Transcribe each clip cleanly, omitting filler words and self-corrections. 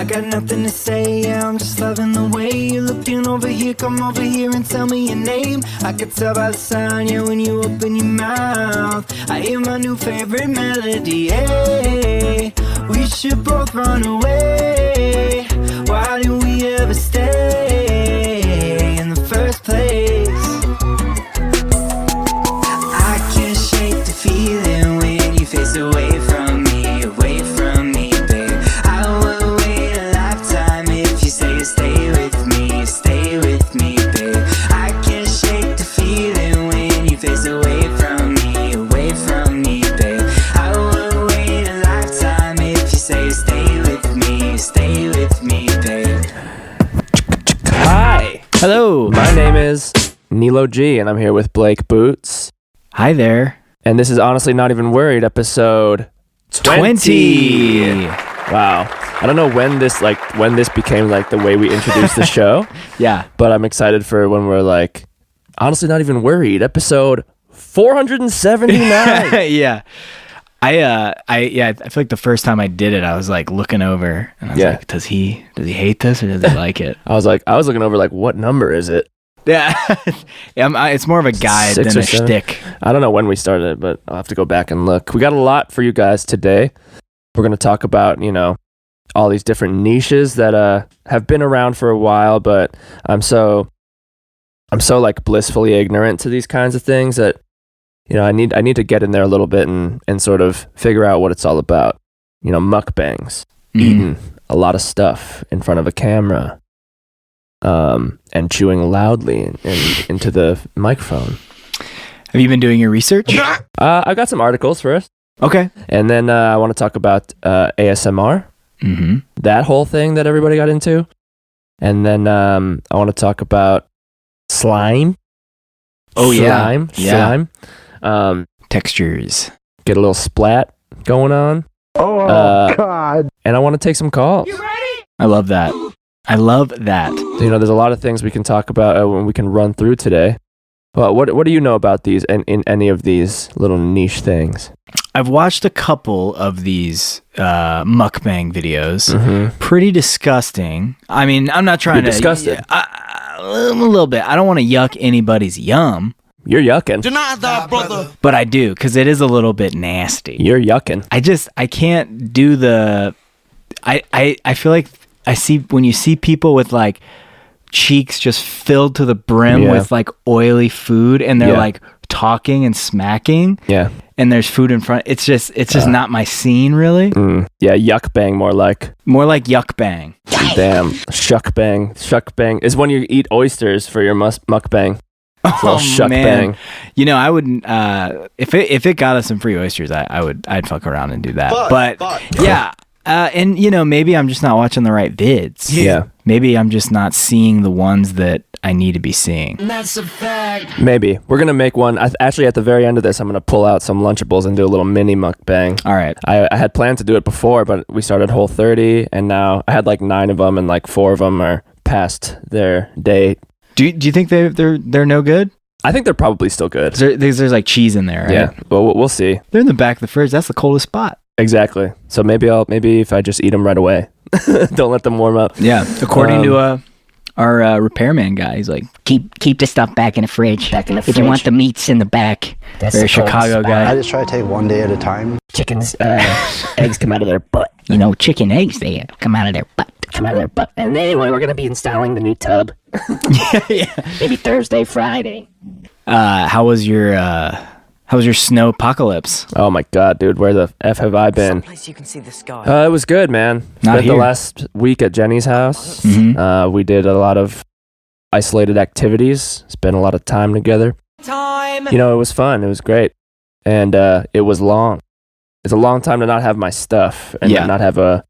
got nothing to say, yeah, I'm just loving the way you're looking over here. Come over here and tell me your name. I can tell by the sound, yeah, when you open your mouth. I hear my new favorite melody, hey. We should both run away. Why did we ever stay in the first place? I can't shake the feeling when you face away from me, babe. I would wait a lifetime if you say you stay with me, babe. I can't shake the feeling when you face away from me, babe. I would wait a lifetime if you say you stay with me, babe. Hi. Hello. My name is Nilo G, and I'm here with Blake Boots. Hi there. And this is Honestly Not Even Worried, episode 20. Wow. I don't know when this became like the way we introduced the show. Yeah. But I'm excited for when we're like, Honestly Not Even Worried, episode 479. Yeah. I feel like the first time I did it, I was like looking over and I was like, does he hate this or does he like it? I was looking over like, what number is it? Yeah. It's more of a guide than a shtick. I don't know when we started it, but I'll have to go back and look. We got a lot for you guys today. We're going to talk about, all these different niches that have been around for a while, but I'm so like blissfully ignorant to these kinds of things that I need to get in there a little bit and sort of figure out what it's all about. Mukbangs, eating a lot of stuff in front of a camera, and chewing loudly into the microphone. Have you been doing your research? I've got some articles first. Okay. And then I want to talk about ASMR, that whole thing that everybody got into. And then I want to talk about slime. Oh, slime. Textures. Get a little splat going on. Oh, God. And I want to take some calls. You ready? I love that. There's a lot of things we can talk about when we can run through today. But what do you know about these and in any of these little niche things? I've watched a couple of these mukbang videos. Pretty disgusting. I mean, I'm not trying to... disgusted? A little bit. I don't want to yuck anybody's yum. You're yucking. Deny that, brother. But I do, because it is a little bit nasty. You're yucking. I can't do the... I feel like when you see people with like cheeks just filled to the brim with like oily food and they're like talking and smacking. Yeah. And there's food in front. It's just not my scene, really. Yeah, yuck bang more like yuck bang. Damn, shuck bang is when you eat oysters for your mukbang. Oh shuck man, bang. I wouldn't. If it got us some free oysters, I'd fuck around and do that. But yeah, and maybe I'm just not watching the right vids. Yeah, maybe I'm just not seeing the ones that I need to be seeing. That's a fact. Maybe we're gonna make one. Actually, at the very end of this, I'm gonna pull out some Lunchables and do a little mini mukbang. All right. I had planned to do it before, but we started Whole30, and now I had like 9 of them, and like 4 of them are past their date. Do you think they're no good? I think they're probably still good. There's like cheese in there, right? Yeah, but we'll see. They're in the back of the fridge. That's the coldest spot. Exactly. So maybe if I just eat them right away, don't let them warm up. Yeah. According to our repairman guy, he's like, keep the stuff back in the fridge. If you want the meats in the back. That's very Chicago guy. I just try to take one day at a time. Chickens, eggs come out of their butt. Chicken eggs, they come out of their butt. And anyway, we're going to be installing the new tub. Yeah. Maybe Thursday, Friday. How was your snow apocalypse? Oh my God, dude, where the F have I been? Someplace you can see the sky. It was good, man. Not Spent here. the last week at Jenny's house. We did a lot of isolated activities, spent a lot of time together. Time. It was fun. It was great. And it was long. It's a long time to not have my stuff and not have a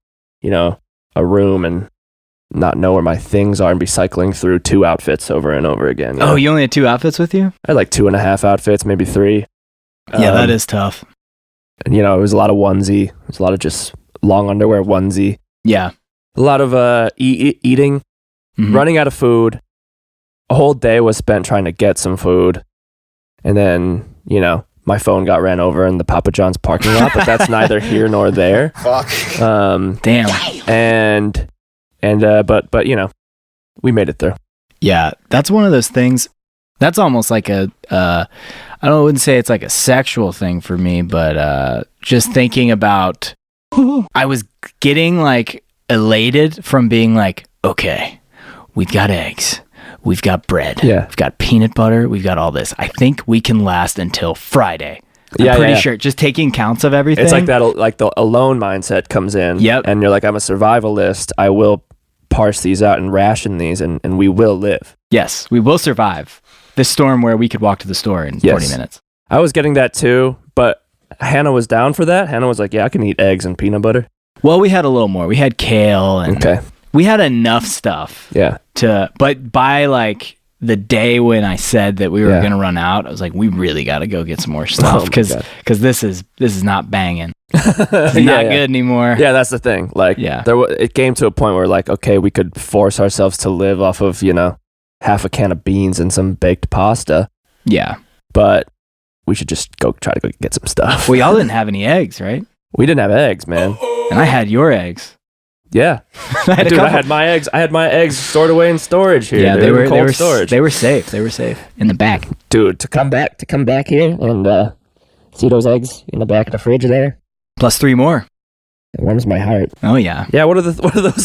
room and not know where my things are and be cycling through 2 outfits over and over again. Oh, you only had 2 outfits with you? I had like 2.5 outfits, maybe 3. Yeah, that is tough. And, it was a lot of onesie. It was a lot of just long underwear onesie. Yeah. A lot of eating, running out of food. A whole day was spent trying to get some food. And then, my phone got ran over in the Papa John's parking lot, but that's neither here nor there. Fuck. Damn. And And but you know, we made it through. Yeah, that's one of those things. That's almost like I wouldn't say it's like a sexual thing for me, but just thinking about, I was getting like elated from being like, okay, we've got eggs, we've got bread, we've got peanut butter, we've got all this. I think we can last until Friday. I'm pretty sure. Just taking counts of everything. It's like that, like the alone mindset comes in. Yep. And you're like, I'm a survivalist. I will parse these out and ration these, and we will live. Yes, we will survive this storm where we could walk to the store in 40 minutes. I was getting that too, but Hannah was down for that. Hannah was like, yeah, I can eat eggs and peanut butter. Well, we had a little more. We had kale and we had enough stuff. Yeah. But by like the day when I said that we were going to run out, I was like, we really got to go get some more stuff because this is not banging. It's not good anymore. Yeah, that's the thing. Like, it came to a point where like, okay, we could force ourselves to live off of, you know, half a can of beans and some baked pasta. Yeah. But we should just try to go get some stuff. Well, y'all didn't have any eggs, right? We didn't have eggs, man. And I had your eggs. Yeah. I had my eggs. I had my eggs stored away in storage here. Yeah, they were cold storage. They were safe. They were safe In the back. Dude, To come back here and see those eggs in the back of the fridge there. plus 3 more. It warms my heart. Oh yeah. Yeah, what are those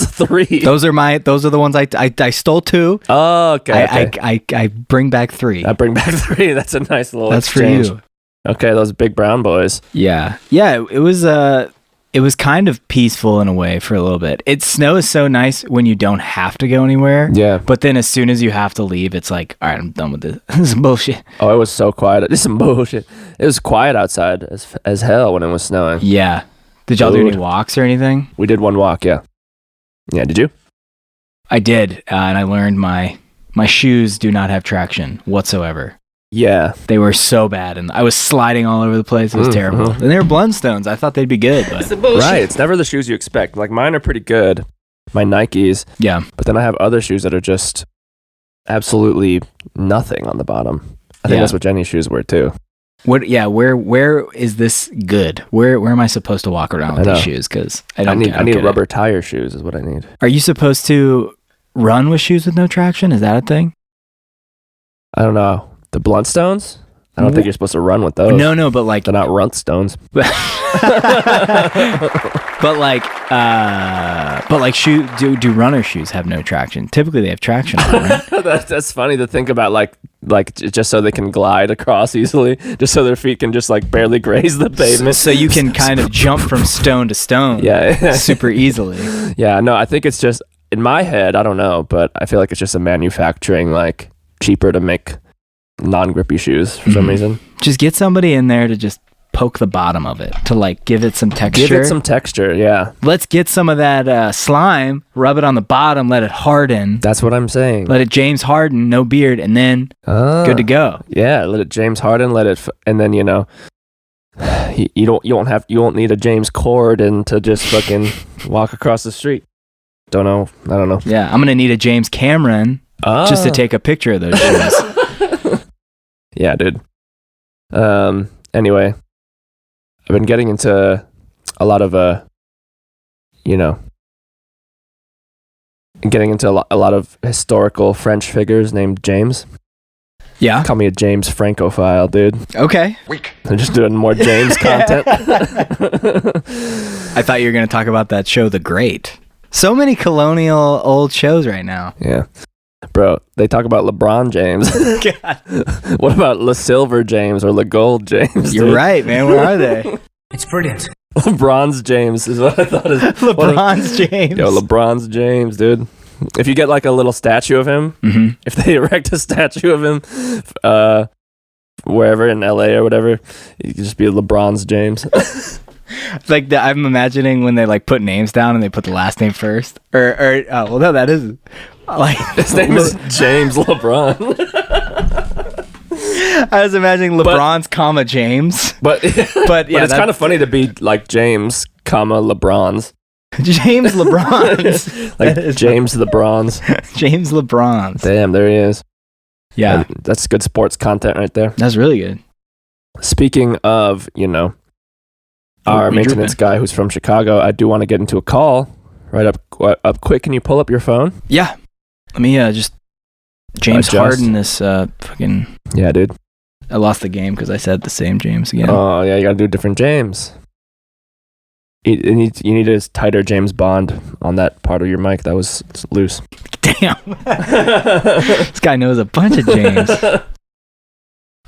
3? Those are the ones I stole 2. Oh, okay. I bring back 3. I bring back 3. That's a nice little That's exchange. for you. Okay, those big brown boys. Yeah. Yeah, it was kind of peaceful in a way for a little bit. Snow is so nice when you don't have to go anywhere. Yeah. But then as soon as you have to leave, it's like, all right, I'm done with this. This is bullshit. Oh, it was so quiet. This is some bullshit. It was quiet outside as hell when it was snowing. Yeah. Did y'all do any walks or anything? We did one walk, yeah. Yeah, did you? I did, and I learned my shoes do not have traction whatsoever. Yeah. They were so bad, and I was sliding all over the place. It was terrible. And they were Blundstones. I thought they'd be good. But. Right, it's never the shoes you expect. Like, mine are pretty good, my Nikes. Yeah. But then I have other shoes that are just absolutely nothing on the bottom. I think that's what Jenny's shoes were, too. What? Yeah. Where is this good? Where am I supposed to walk around with these shoes? Because I need rubber tire shoes is what I need. Are you supposed to run with shoes with no traction? Is that a thing? I don't know. The Blundstones? I don't think you're supposed to run with those. No, but like they're not Runtstones. but like shoe do runner shoes have no traction? Typically they have traction on them, right? that's funny to think about, like just so they can glide across easily, just so their feet can just like barely graze the pavement. So you can kind of jump from stone to stone super easily. Yeah, no, I think it's just in my head, I don't know, but I feel like it's just a manufacturing, like cheaper to make non-grippy shoes for some reason. Just get somebody in there to just poke the bottom of it to like give it some texture. Give it some texture, yeah. Let's get some of that slime, rub it on the bottom, let it harden. That's what I'm saying. Let it James harden, no beard, and then good to go. Yeah, let it James harden, and then you won't need a James Corden to just fucking walk across the street. I don't know. Yeah, I'm gonna need a James Cameron just to take a picture of those shoes. Yeah, dude. Anyway, I've been getting into a lot of a lot of historical French figures named James. Yeah. Call me a James Francophile, dude. Okay. I'm just doing more James content. I thought you were going to talk about that show, The Great. So many colonial old shows right now. Yeah. Bro, they talk about LeBron James. God. What about Le Silver James or Le Gold James? You're right, man. Where are they? It's brilliant. LeBron's James is what I thought. LeBron's James. Yo, LeBron's James, dude. If you get like a little statue of him, if they erect a statue of him wherever in LA or whatever, you can just be LeBron's James. Like I'm imagining when they like put names down and they put the last name first. That is like his name is James LeBron. I was imagining LeBron's comma James. But it's kind of funny to be like James, comma LeBron's. James LeBron's. Like James LeBron's. James LeBron's. Damn, there he is. Yeah. And that's good sports content right there. That's really good. Speaking of, our maintenance guy who's from Chicago, I do want to get into a call right up quick. Can you pull up your phone? Yeah. Let me just James Adjust. Harden this fucking. Yeah, dude. I lost the game because I said the same James again. Oh, yeah, you gotta do different James. You need a tighter James Bond on that part of your mic. That was loose. Damn. This guy knows a bunch of James.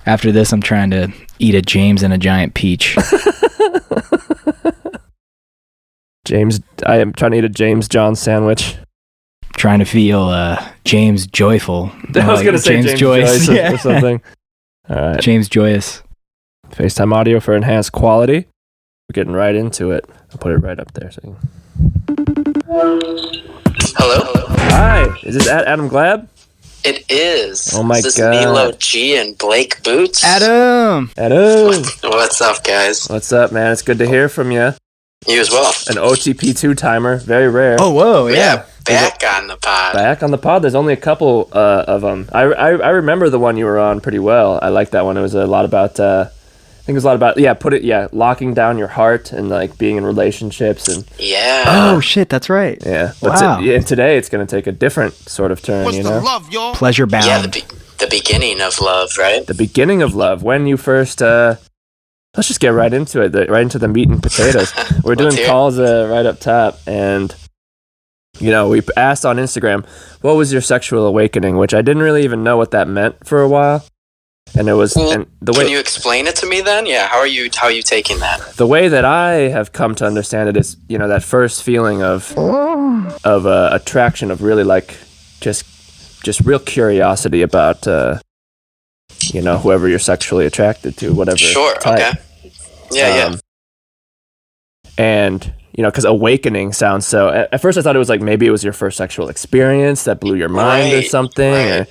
After this, I'm trying to eat a James and a giant peach. I am trying to eat a James John sandwich. Trying to feel James joyful. I was going to say James Joyce Yeah. or something. All right. James joyous. FaceTime audio for enhanced quality. We're getting right into it. I'll put it right up there. So Hello? Hi, is this Adam Glab? It is. Oh my Is this God. Milo G and Blake Boots? Adam. What's up, guys? What's up, man? It's good to hear from you. You as well. An OTP2 timer, very rare. Oh, whoa. Yeah, back on the pod. Back on the pod. There's only a couple of them. I remember the one you were on pretty well. I liked that one. It was a lot about. I think it was a lot about locking down your heart and like being in relationships and Yeah. Oh, shit. That's right. yeah. But Wow. and today it's going to take a different sort of turn. You know, Pleasure bound. Yeah, the beginning of love, right? the beginning of love. When you first. Let's just get right into it. Right into the meat and potatoes. We're doing Let's hear it. calls right up top, and we asked on Instagram, "What was your sexual awakening?" Which I didn't really even know what that meant for a while. And it was, Well, and the Can way you explain it to me then? Yeah, how are you taking that? the way that I have come to understand it is, that first feeling of attraction, of really like just real curiosity about whoever you're sexually attracted to, whatever. Sure, type. okay. Yeah. And because awakening sounds so. At first, I thought it was like maybe it was your first sexual experience that blew your mind or Right, something. right.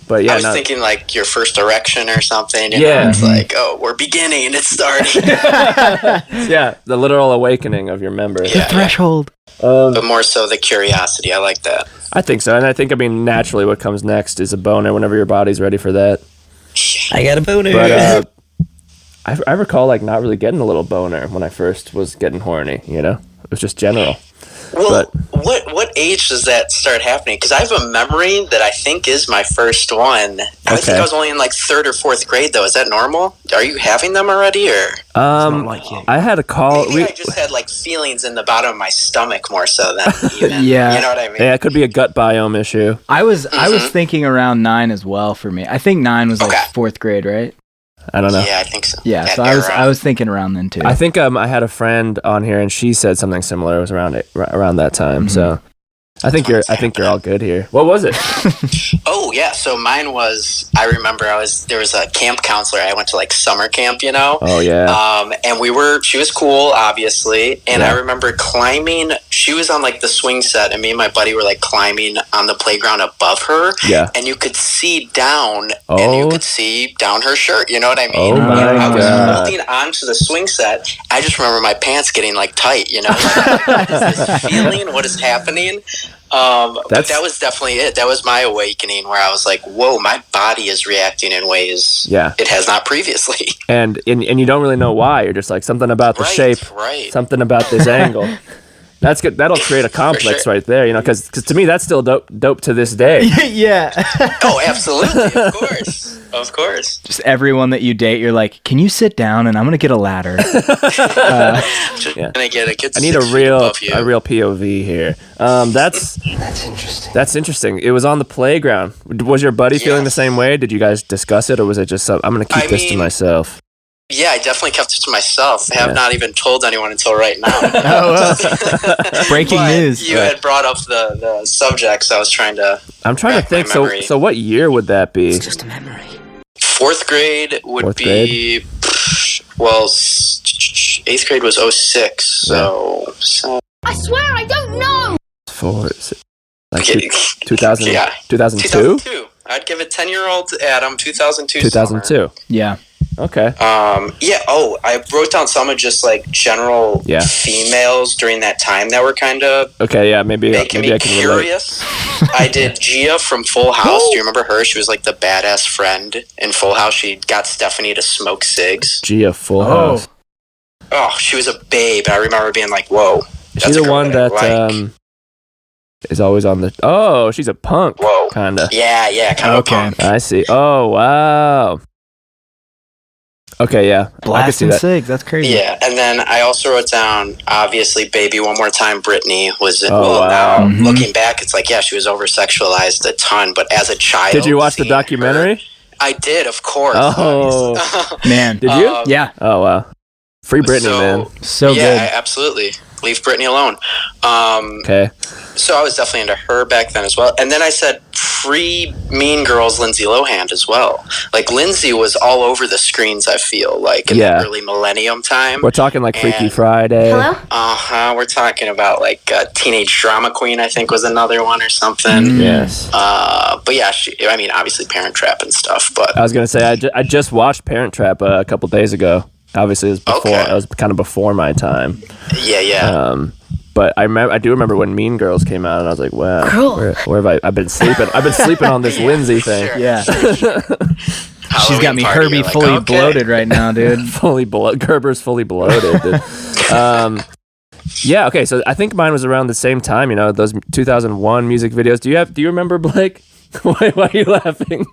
But yeah, I was thinking like your first erection or something. Yeah. It's like, oh, we're beginning. It's starting. yeah, the literal awakening of your members. Yeah. Threshold. But more so the curiosity. I like that. I think so, and I think naturally, what comes next is a boner whenever your body's ready for that. I got a boner. But I recall like not really getting a little boner when I first was getting horny. It was just general. Well, what age does that start happening? Because I have a memory that I think is my first one. I think I was only in like 3rd or 4th grade, though. Is that normal? Are you having them already, or? I had a call. Maybe I just had like feelings in the bottom of my stomach more so than even. Yeah. You know what I mean? Yeah, it could be a gut biome issue. I was thinking around 9 as well for me. I think 9 was like Okay. 4th grade, right? I don't know. Yeah, I think so. Yeah, That so era. I was thinking around then too. I think I had a friend on here, and she said something similar. It was around that time. So I think you're all good here. What was it? Oh yeah, so mine was. I remember there was a camp counselor. I went to like summer camp, Oh yeah. and she was cool, obviously. And Yeah. I remember climbing. She was on like the swing set, and me and my buddy were like climbing on the playground above her. Yeah. And you could see down, and you Oh. could see down her shirt. You know what I mean? Oh my I was God. holding onto the swing set. I just remember my pants getting like tight. Like, what is this feeling? What is happening? But that was definitely it. That was my awakening, where I was like, "Whoa, my body is reacting in ways it has not previously." And you don't really know why. You're just like something about the shape, right? something about this angle. That's good. That'll create a complex sure. right there. Because to me that's still dope to this day. yeah. Oh, absolutely, of course. Just everyone that you date, you're like, can you sit down and I'm gonna get a ladder. Just gonna get a good. I need a 6 feet real above you. POV here. That's interesting. That's interesting. It was on the playground. Was your buddy feeling the Yes. same way? Did you guys discuss it, or was it just I'm gonna keep this to myself? Yeah, I definitely kept it to myself. I have not even told anyone until right now. Breaking But news. You had brought up the subject, so I was trying to. I'm trying to back my think. memory. So what year would that be? It's just a memory. 4th grade would Fourth be. Well, 8th grade was 06, so. I swear I don't know! For is it like Okay. 2000, Yeah. 2002? 2002. I'd give it 10-year-old Adam, 2002. 2002. Yeah. Okay. Yeah. Oh, I wrote down some of just like general Yeah. females during that time that were kind of Okay. Yeah. Maybe making I me can relate. curious. I did Gia from Full House. Do you remember her? She was like the badass friend in Full House. She got Stephanie to smoke cigs. Gia Full House. Oh, she was a babe. I remember being like, "Whoa." Is she the one that is always on the. Oh, she's a punk. Whoa. Kinda. Yeah, kind of. Okay. I see. Oh wow. Okay, yeah. I could see Blasting that. cigs. That's crazy. Yeah, and then I also wrote down, obviously, Baby One More Time, Britney was, wow. now looking back, it's like, yeah, she was over-sexualized a ton, but as a child... Did you watch the seeing documentary? her- I did, of course. Oh. Man. Did you? Yeah. Oh wow. Free Britney, man. So yeah, good. absolutely. Leave Britney alone. Okay. So I was definitely into her back then as well. And then I said pre-Mean Girls Lindsay Lohan as well. Like, Lindsay was all over the screens, I feel, like, in the early millennium time. We're talking like Freaky Friday. Hello? Uh-huh. We're talking about, like, Teenage Drama Queen, I think, was another one or something. Yes. But yeah, I mean, obviously Parent Trap and stuff, but... I was gonna say I just watched Parent Trap a couple days ago. Obviously, it was before. Okay. It was kind of before my time. Yeah. But I do remember when Mean Girls came out, and I was like, wow, Cool. where have I've been sleeping? I've been sleeping on this Lindsay thing. Sure. Yeah. She's got me Halloween party, Herbie you're like, fully okay. bloated right now, dude. Gerber's fully bloated. Dude. Yeah. Okay. So I think mine was around the same time. You know, those 2001 music videos. Do you remember, Blake? Why are you laughing?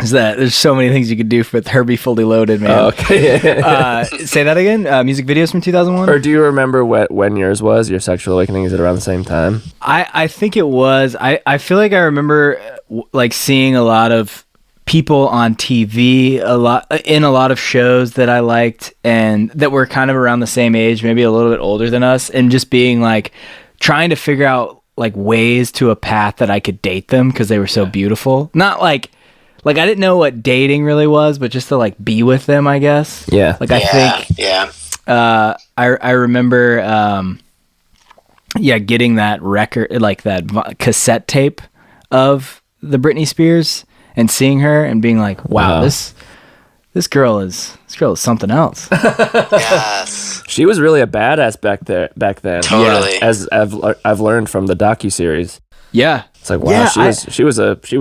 Is that there's so many things you could do with Herbie fully loaded, man. Oh, okay. Say that again. Music videos from 2001. Or do you remember when yours was? Your sexual awakening? Is it around the same time? I think it was. I feel like I remember like seeing a lot of people on TV in a lot of shows that I liked and that were kind of around the same age, maybe a little bit older than us, and just being like trying to figure out like ways to a path that I could date them because they were so beautiful. Not like I didn't know what dating really was, but just to like be with them, I guess. Yeah. Like I think I remember getting that record, like that cassette tape of the Britney Spears and seeing her and being like, wow. This girl is something else. Yes. She was really a badass back then. Totally. Yeah, as I've learned from the docuseries. Yeah. It's like, wow, she was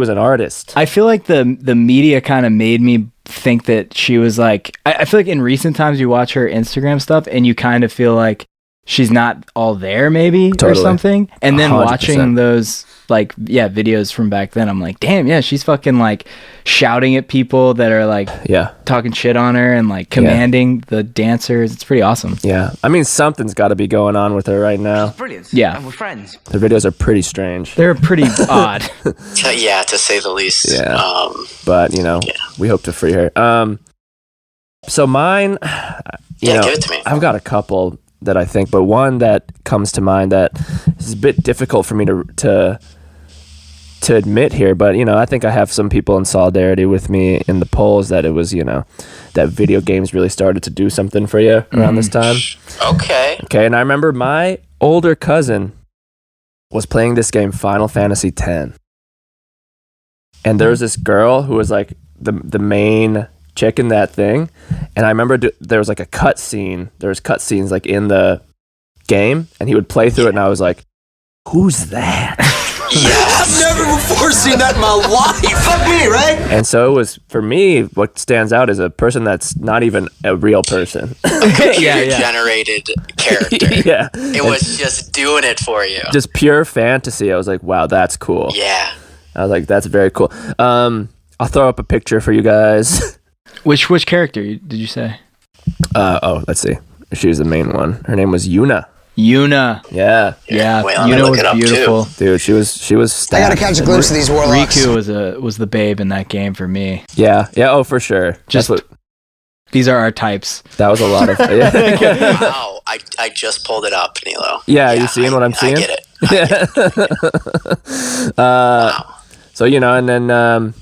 an artist. I feel like the media kind of made me think that she was like, I feel like in recent times you watch her Instagram stuff and you kind of feel like she's not all there maybe or something. And then 100%. watching those like, videos from back then, I'm like, damn, yeah, she's fucking like shouting at people that are like talking shit on her and like commanding the dancers. It's pretty awesome. Yeah. I mean, something's got to be going on with her right now. Brilliant. Yeah. And we're friends. The videos are pretty strange. They're pretty odd. To say the least. Yeah. But, we hope to free her. So mine, give it to me. I've got a couple that I think, but one that comes to mind that is a bit difficult for me to admit here, but I think I have some people in solidarity with me in the polls that it was, that video games really started to do something for you around this time. Okay. Okay, and I remember my older cousin was playing this game, Final Fantasy X. And there was this girl who was like the main chick in that thing, and I remember there was like a cut scene. There was cut scenes like in the game, and he would play through it, and I was like, "Who's that?" I've never before seen that in my life. Fuck me, right? And so it was, for me, what stands out is a person that's not even a real person. Computer-generated character. Yeah. It was just doing it for you. Just pure fantasy. I was like, wow, that's cool. Yeah. I was like, that's very cool. I'll throw up a picture for you guys. Which character did you say? Let's see. She was the main one. Her name was Yuna. Yuna. Yeah. Yeah. Well, Yuna look was it up, beautiful. Dude, she was I gotta catch a glimpse of these warlocks. Riku was the babe in that game for me. Yeah. Oh, for sure. These are our types. That was a lot of. Wow. I just pulled it up, Nilo. Yeah, you seeing what I'm seeing? I get it. Wow. So, and then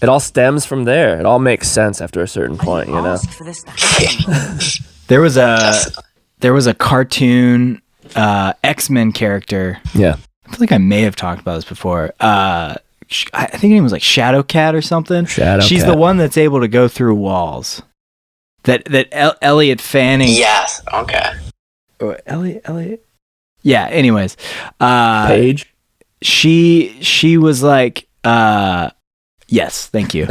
it all stems from there. It all makes sense after a certain point, There was a cartoon X-Men character. Yeah. I feel like I may have talked about this before. I think her name was like Shadow Cat or something. She's the one that's able to go through walls. That Elliot Fanning. Yes. Okay. Elliot. Yeah. Anyways, Paige. She was like, yes, thank you.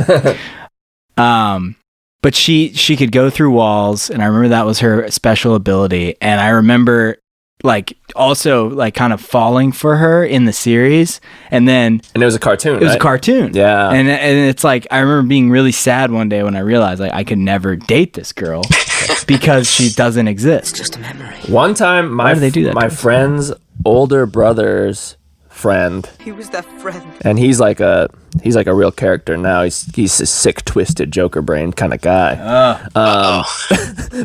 But she could go through walls, and I remember that was her special ability. And I remember like also like kind of falling for her in the series, and then And it was a cartoon. it was a cartoon. Yeah. And it's like I remember being really sad one day when I realized like I could never date this girl because she doesn't exist. Just a memory. One time, Why do they do that my to us? friend's older brother's friend, He was that friend. and he's like a real character now. He's a sick, twisted Joker brain kind of guy.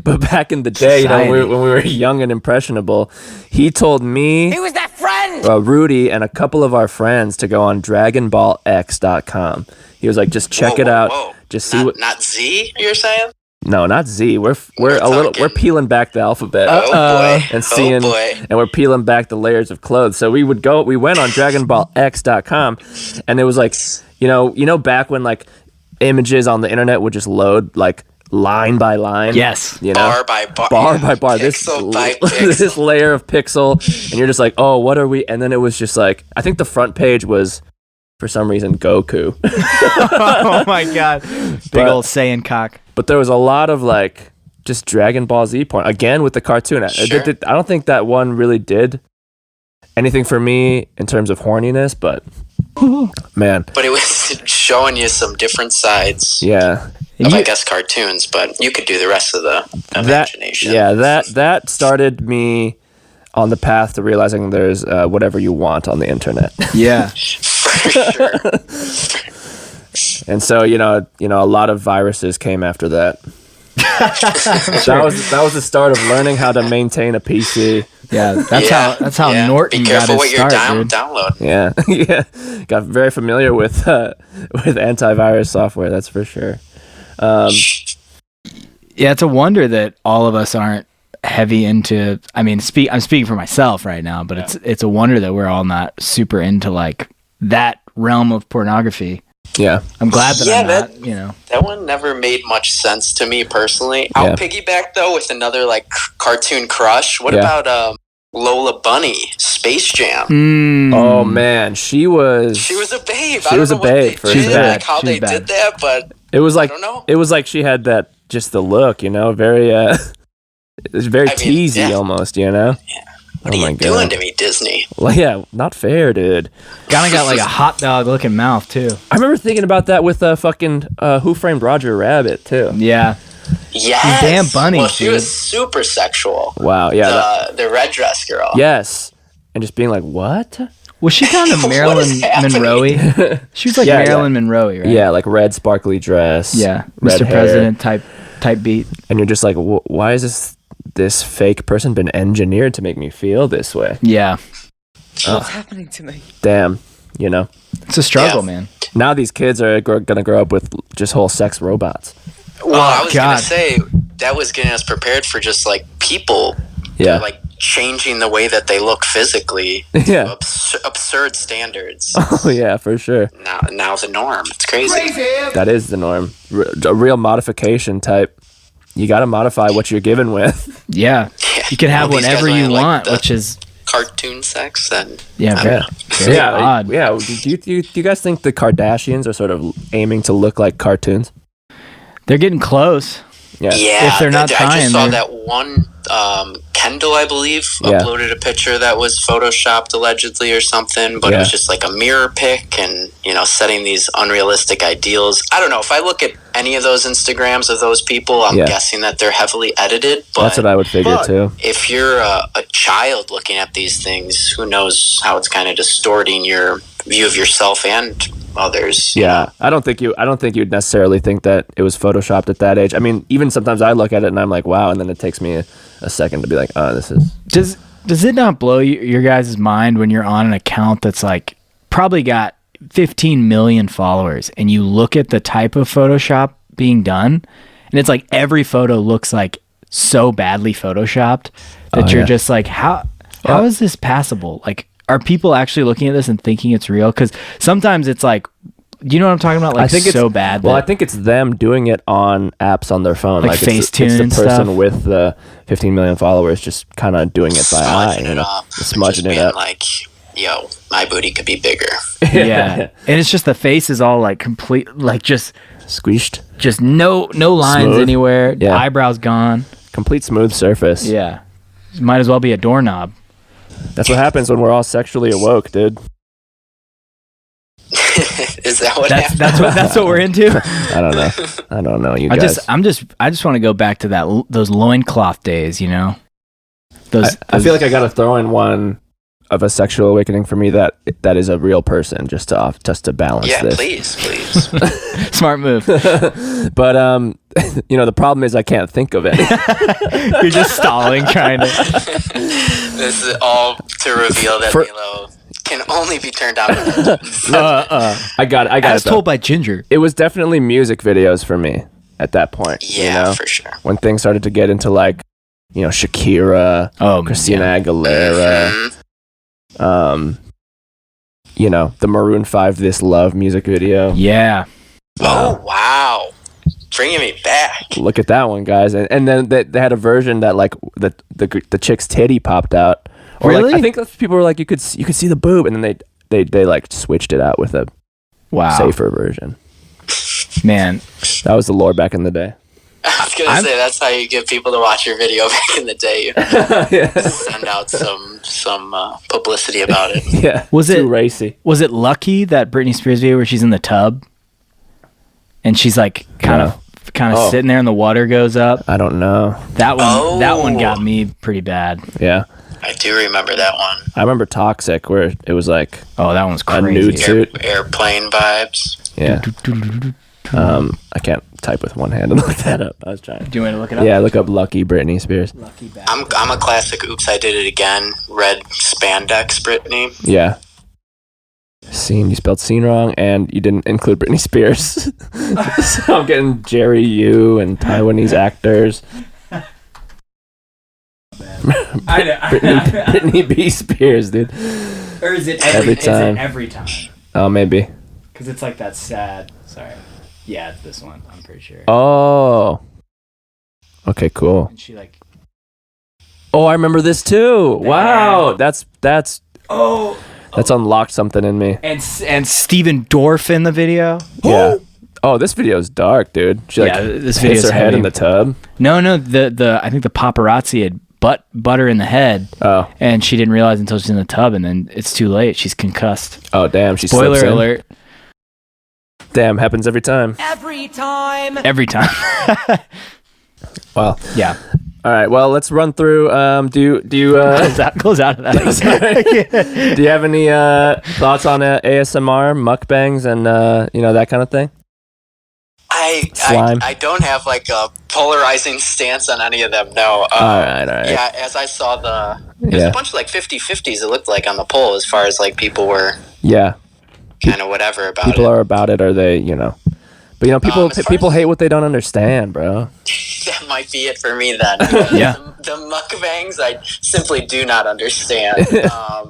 But back in the day, you know, when we were young and impressionable, he told me He was that friend. Rudy and a couple of our friends to go on DragonBallX.com. He was like, just check it out. Whoa. Just see what. Not Z, you're saying? No, not Z. We're a little. talking- We're peeling back the alphabet. Oh boy. And seeing, Oh boy. and we're peeling back the layers of clothes. So we went on DragonBallX.com, and it was like, you know, back when like images on the internet would just load like line by line. Yes. You know, Bar by bar. bar Yeah. by bar. Pixel by pixel. This layer of pixel, and you're just like, oh, what are we? And then it was just like, I think the front page was, for some reason, Goku. Oh my god, big But- old Saiyan cock. But there was a lot of like just Dragon Ball Z porn again with the cartoon. Sure. I don't think that one really did anything for me in terms of horniness, but man, But it was showing you some different sides yeah, of, I guess, cartoons, but you could do the rest of the imagination. that started me on the path to realizing there's whatever you want on the internet. Yeah. For sure. And so, you know, a lot of viruses came after that. That was the start of learning how to maintain a PC. Yeah, that's how Yeah. Norton Be got careful his what you're start, dude. downloading. Yeah, yeah. Got very familiar with antivirus software. That's for sure. Yeah, it's a wonder that all of us aren't heavy into. I mean, I'm speaking for myself right now, but it's a wonder that we're all not super into like that realm of pornography. Yeah, I'm glad that Yeah, I'm not. You know, That one never made much sense to me personally. Yeah. I'll piggyback though with another like cartoon crush. What Yeah. about Lola Bunny, Space Jam? Oh man, she was a babe. She was a babe, for She's sure. bad. Like how She's they bad. did that, but It was like I don't know. it was like she had that just the look, you know, very it was very I mean, teasy yeah. almost, you know. What Oh are my you doing God. to me, Disney? Well, yeah, not fair, dude. kind of got like a hot dog looking mouth too. I remember thinking about that with fucking Who Framed Roger Rabbit too. Yeah, Yes. damn bunnies, Well, she dude. was super sexual. Wow, yeah, The red dress girl. yes, and just being like, what? was she kind of What Marilyn is happening? Monroe? She was like Yeah, Marilyn Monroe, right? Yeah, like red sparkly dress. yeah, red Mr. hair. President type beat. And you're just like, why is this fake person been engineered to make me feel this way? Yeah, What's happening to me? Damn, you know. it's a struggle, Yeah. man. Now these kids are gonna grow up with just whole sex robots. Well, I was God. gonna say that was getting us prepared for just like people, Yeah. like changing the way that they look physically. Yeah. Absurd standards. Oh yeah, for sure. Now the norm. It's crazy. That is the norm. A real modification type. You got to modify what you're given with. Yeah, you can have Well, these whatever guys you only like want, the which is cartoon sex. Then yeah, very, very Yeah, odd. yeah. Do you guys think the Kardashians are sort of aiming to look like cartoons? They're getting close. Yeah. yeah, If they're not I trying, just saw they're- that one. Kendall, I believe, Yeah. uploaded a picture that was photoshopped allegedly or something, but Yeah. it was just like a mirror pic and, setting these unrealistic ideals. I don't know. If I look at any of those Instagrams of those people, I'm Yeah. guessing that they're heavily edited. But That's what I would figure too. if you're a child looking at these things, who knows how it's kind of distorting your view of yourself and others. Yeah, I don't think you'd necessarily think that it was photoshopped at that age. I mean, even sometimes I look at it and I'm like, wow, and then it takes me a second to be like, oh, this is. Does it not blow your guys' mind when you're on an account that's like probably got 15 million followers and you look at the type of Photoshop being done and it's like every photo looks like so badly photoshopped that you're just like, how is this passable? Like, are people actually looking at this and thinking it's real? Because sometimes it's like, you know what I'm talking about? Like, I think so it's bad. Well, that- I think it's them doing it on apps on their phone, Like it's Facetune the and person stuff. with the 15 million followers just kind of doing it by eye, Smudging it up. smudging Just it being up. like, yo, my booty could be bigger. yeah. And it's just the face is all like complete, like just Squished, no lines Smooth. anywhere. Yeah. Eyebrows gone. complete smooth surface. Yeah. Might as well be a doorknob. That's what happens when we're all sexually awoke, dude. Is that what happened? That's what we're into. I don't know. You guys. I just want to go back to those loincloth days, you know. I feel like I got to throw in one of a sexual awakening for me that is a real person just to balance this. Please. Smart move. But the problem is I can't think of it. You're just stalling, trying to. This is all to reveal that Milo can only be turned on. I got it. As told by Ginger. It was definitely music videos for me at that point. Yeah, for sure. When things started to get into like, Shakira, Christina Aguilera, the Maroon 5 This Love music video. Yeah. Oh, wow. Bringing me back. Look at that one, guys. And then they had a version that like the chick's titty popped out. Or really? Like, I think people were like you could see the boob, and then they like switched it out with a safer version. Man, that was the lore back in the day. I was gonna say that's how you get people to watch your video back in the day. Send out some publicity about it. Yeah, was too racy? Was it Lucky, that Britney Spears video where she's in the tub and she's like kind of sitting there and the water goes up? I don't know. That one got me pretty bad. Yeah. I do remember that one. I remember Toxic, where it was like, that one's crazy. A nude suit. Airplane vibes. Yeah. I can't type with one hand and look that up. I was trying. Do you want to look it up? Yeah, look up Lucky Britney Spears. Lucky I'm a classic. Oops, I did it again. Red spandex Britney. Yeah. Scene. You spelled scene wrong, and you didn't include Britney Spears. So I'm getting Jerry Yu and Taiwanese actors. Britney B. Spears, dude. Or is it every time? Every time. Oh, maybe. Because it's like that sad. Sorry. Yeah, it's this one. I'm pretty sure. Oh. Okay, cool. And she like. Oh, I remember this too. Damn. Wow, that's. Oh. That's unlocked something in me. And Steven Dorff in the video. Yeah. Oh, this video is dark, dude. She this hits her head in the tub. No. I think the paparazzi had butt her in the head. Oh. And she didn't realize until she's in the tub, and then it's too late. She's concussed. Oh, damn. She Spoiler slips in. alert. Damn, happens every time. Every time. Well. Yeah. All right. Well, let's run through. Do you close out of that? Do you have any thoughts on ASMR, mukbangs, and that kind of thing? I don't have like a polarizing stance on any of them. No. All right. Yeah, as I saw there's a bunch of like 50-50s. It looked like on the poll as far as like people were. Yeah. Kind of whatever about it. People are about it, or they, But people hate what they don't understand, bro. That might be it for me then. Yeah. The mukbangs I simply do not understand.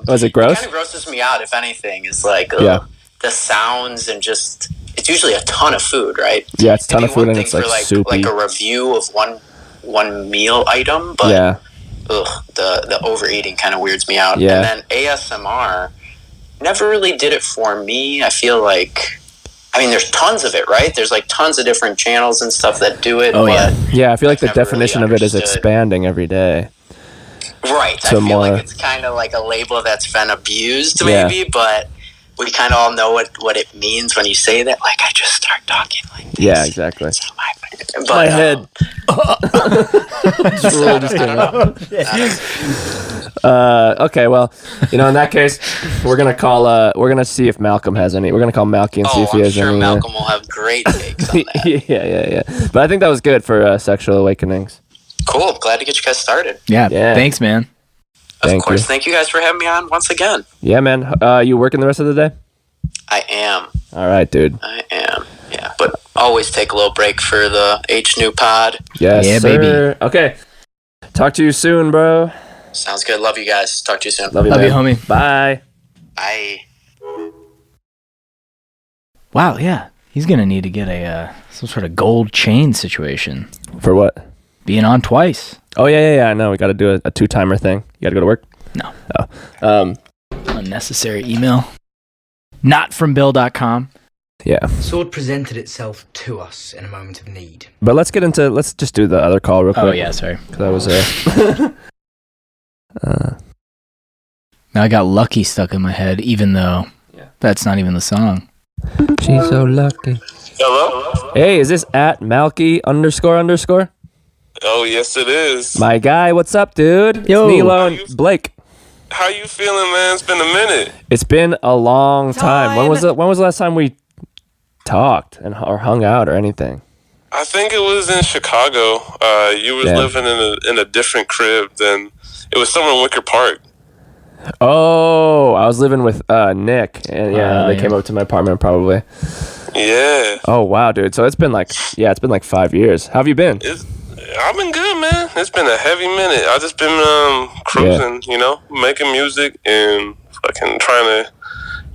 Was it gross? It kind of grosses me out, if anything. It's like the sounds and just it's usually a ton of food, right? Yeah, it's a ton of food and it's like soupy. Like a review of one meal item, but the overeating kind of weirds me out. Yeah. And then ASMR never really did it for me. I feel like there's tons of it, right? There's like tons of different channels and stuff that do it. Oh, yeah. Yeah, I feel like the definition of it is expanding every day. Right. So I feel like it's kind of like a label that's been abused, maybe, but we kind of all know what it means when you say that. Like, I just start talking like this. Yeah, exactly. My head. Okay, well, in that case, we're gonna see if Malcolm has any. We're gonna call Malky and see if he has any. I'm sure Malcolm will have great takes on that. Yeah. But I think that was good for sexual awakenings. Cool. Glad to get you guys started. Yeah. Thanks, man. Of course. Thank you guys for having me on once again. Yeah, man. You working the rest of the day? I am. All right, dude. I am. Yeah, but always take a little break for the HNEW pod. Yes, yeah, sir. baby. Okay. Talk to you soon, bro. Sounds good. Love you guys. Talk to you soon. Love you, homie. Bye. Bye. Wow, yeah. He's going to need to get some sort of gold chain situation. For what? Being on twice. Oh, yeah. I know. We got to do a two-timer thing. You got to go to work? No. Oh. Unnecessary email. Notfrombill.com. Yeah. Sword presented itself to us in a moment of need. But let's just do the other call real quick. Oh, yeah, sorry. That was Now I got Lucky stuck in my head, even though that's not even the song. She's so lucky. Hello? Hey, is this at Malky __? Oh, yes, it is. My guy, what's up, dude? Yo. It's Nilo and Blake. How you feeling, man? It's been a minute. It's been a long time. When was the last time we talked or hung out or anything? I think it was in Chicago. You was living in a different crib than it was somewhere in Wicker Park. Oh, I was living with Nick, and they came up to my apartment probably. Yeah. Oh wow, dude. So it's been like 5 years. How have you been? I've been good, man. It's been a heavy minute. I just been cruising, making music and fucking trying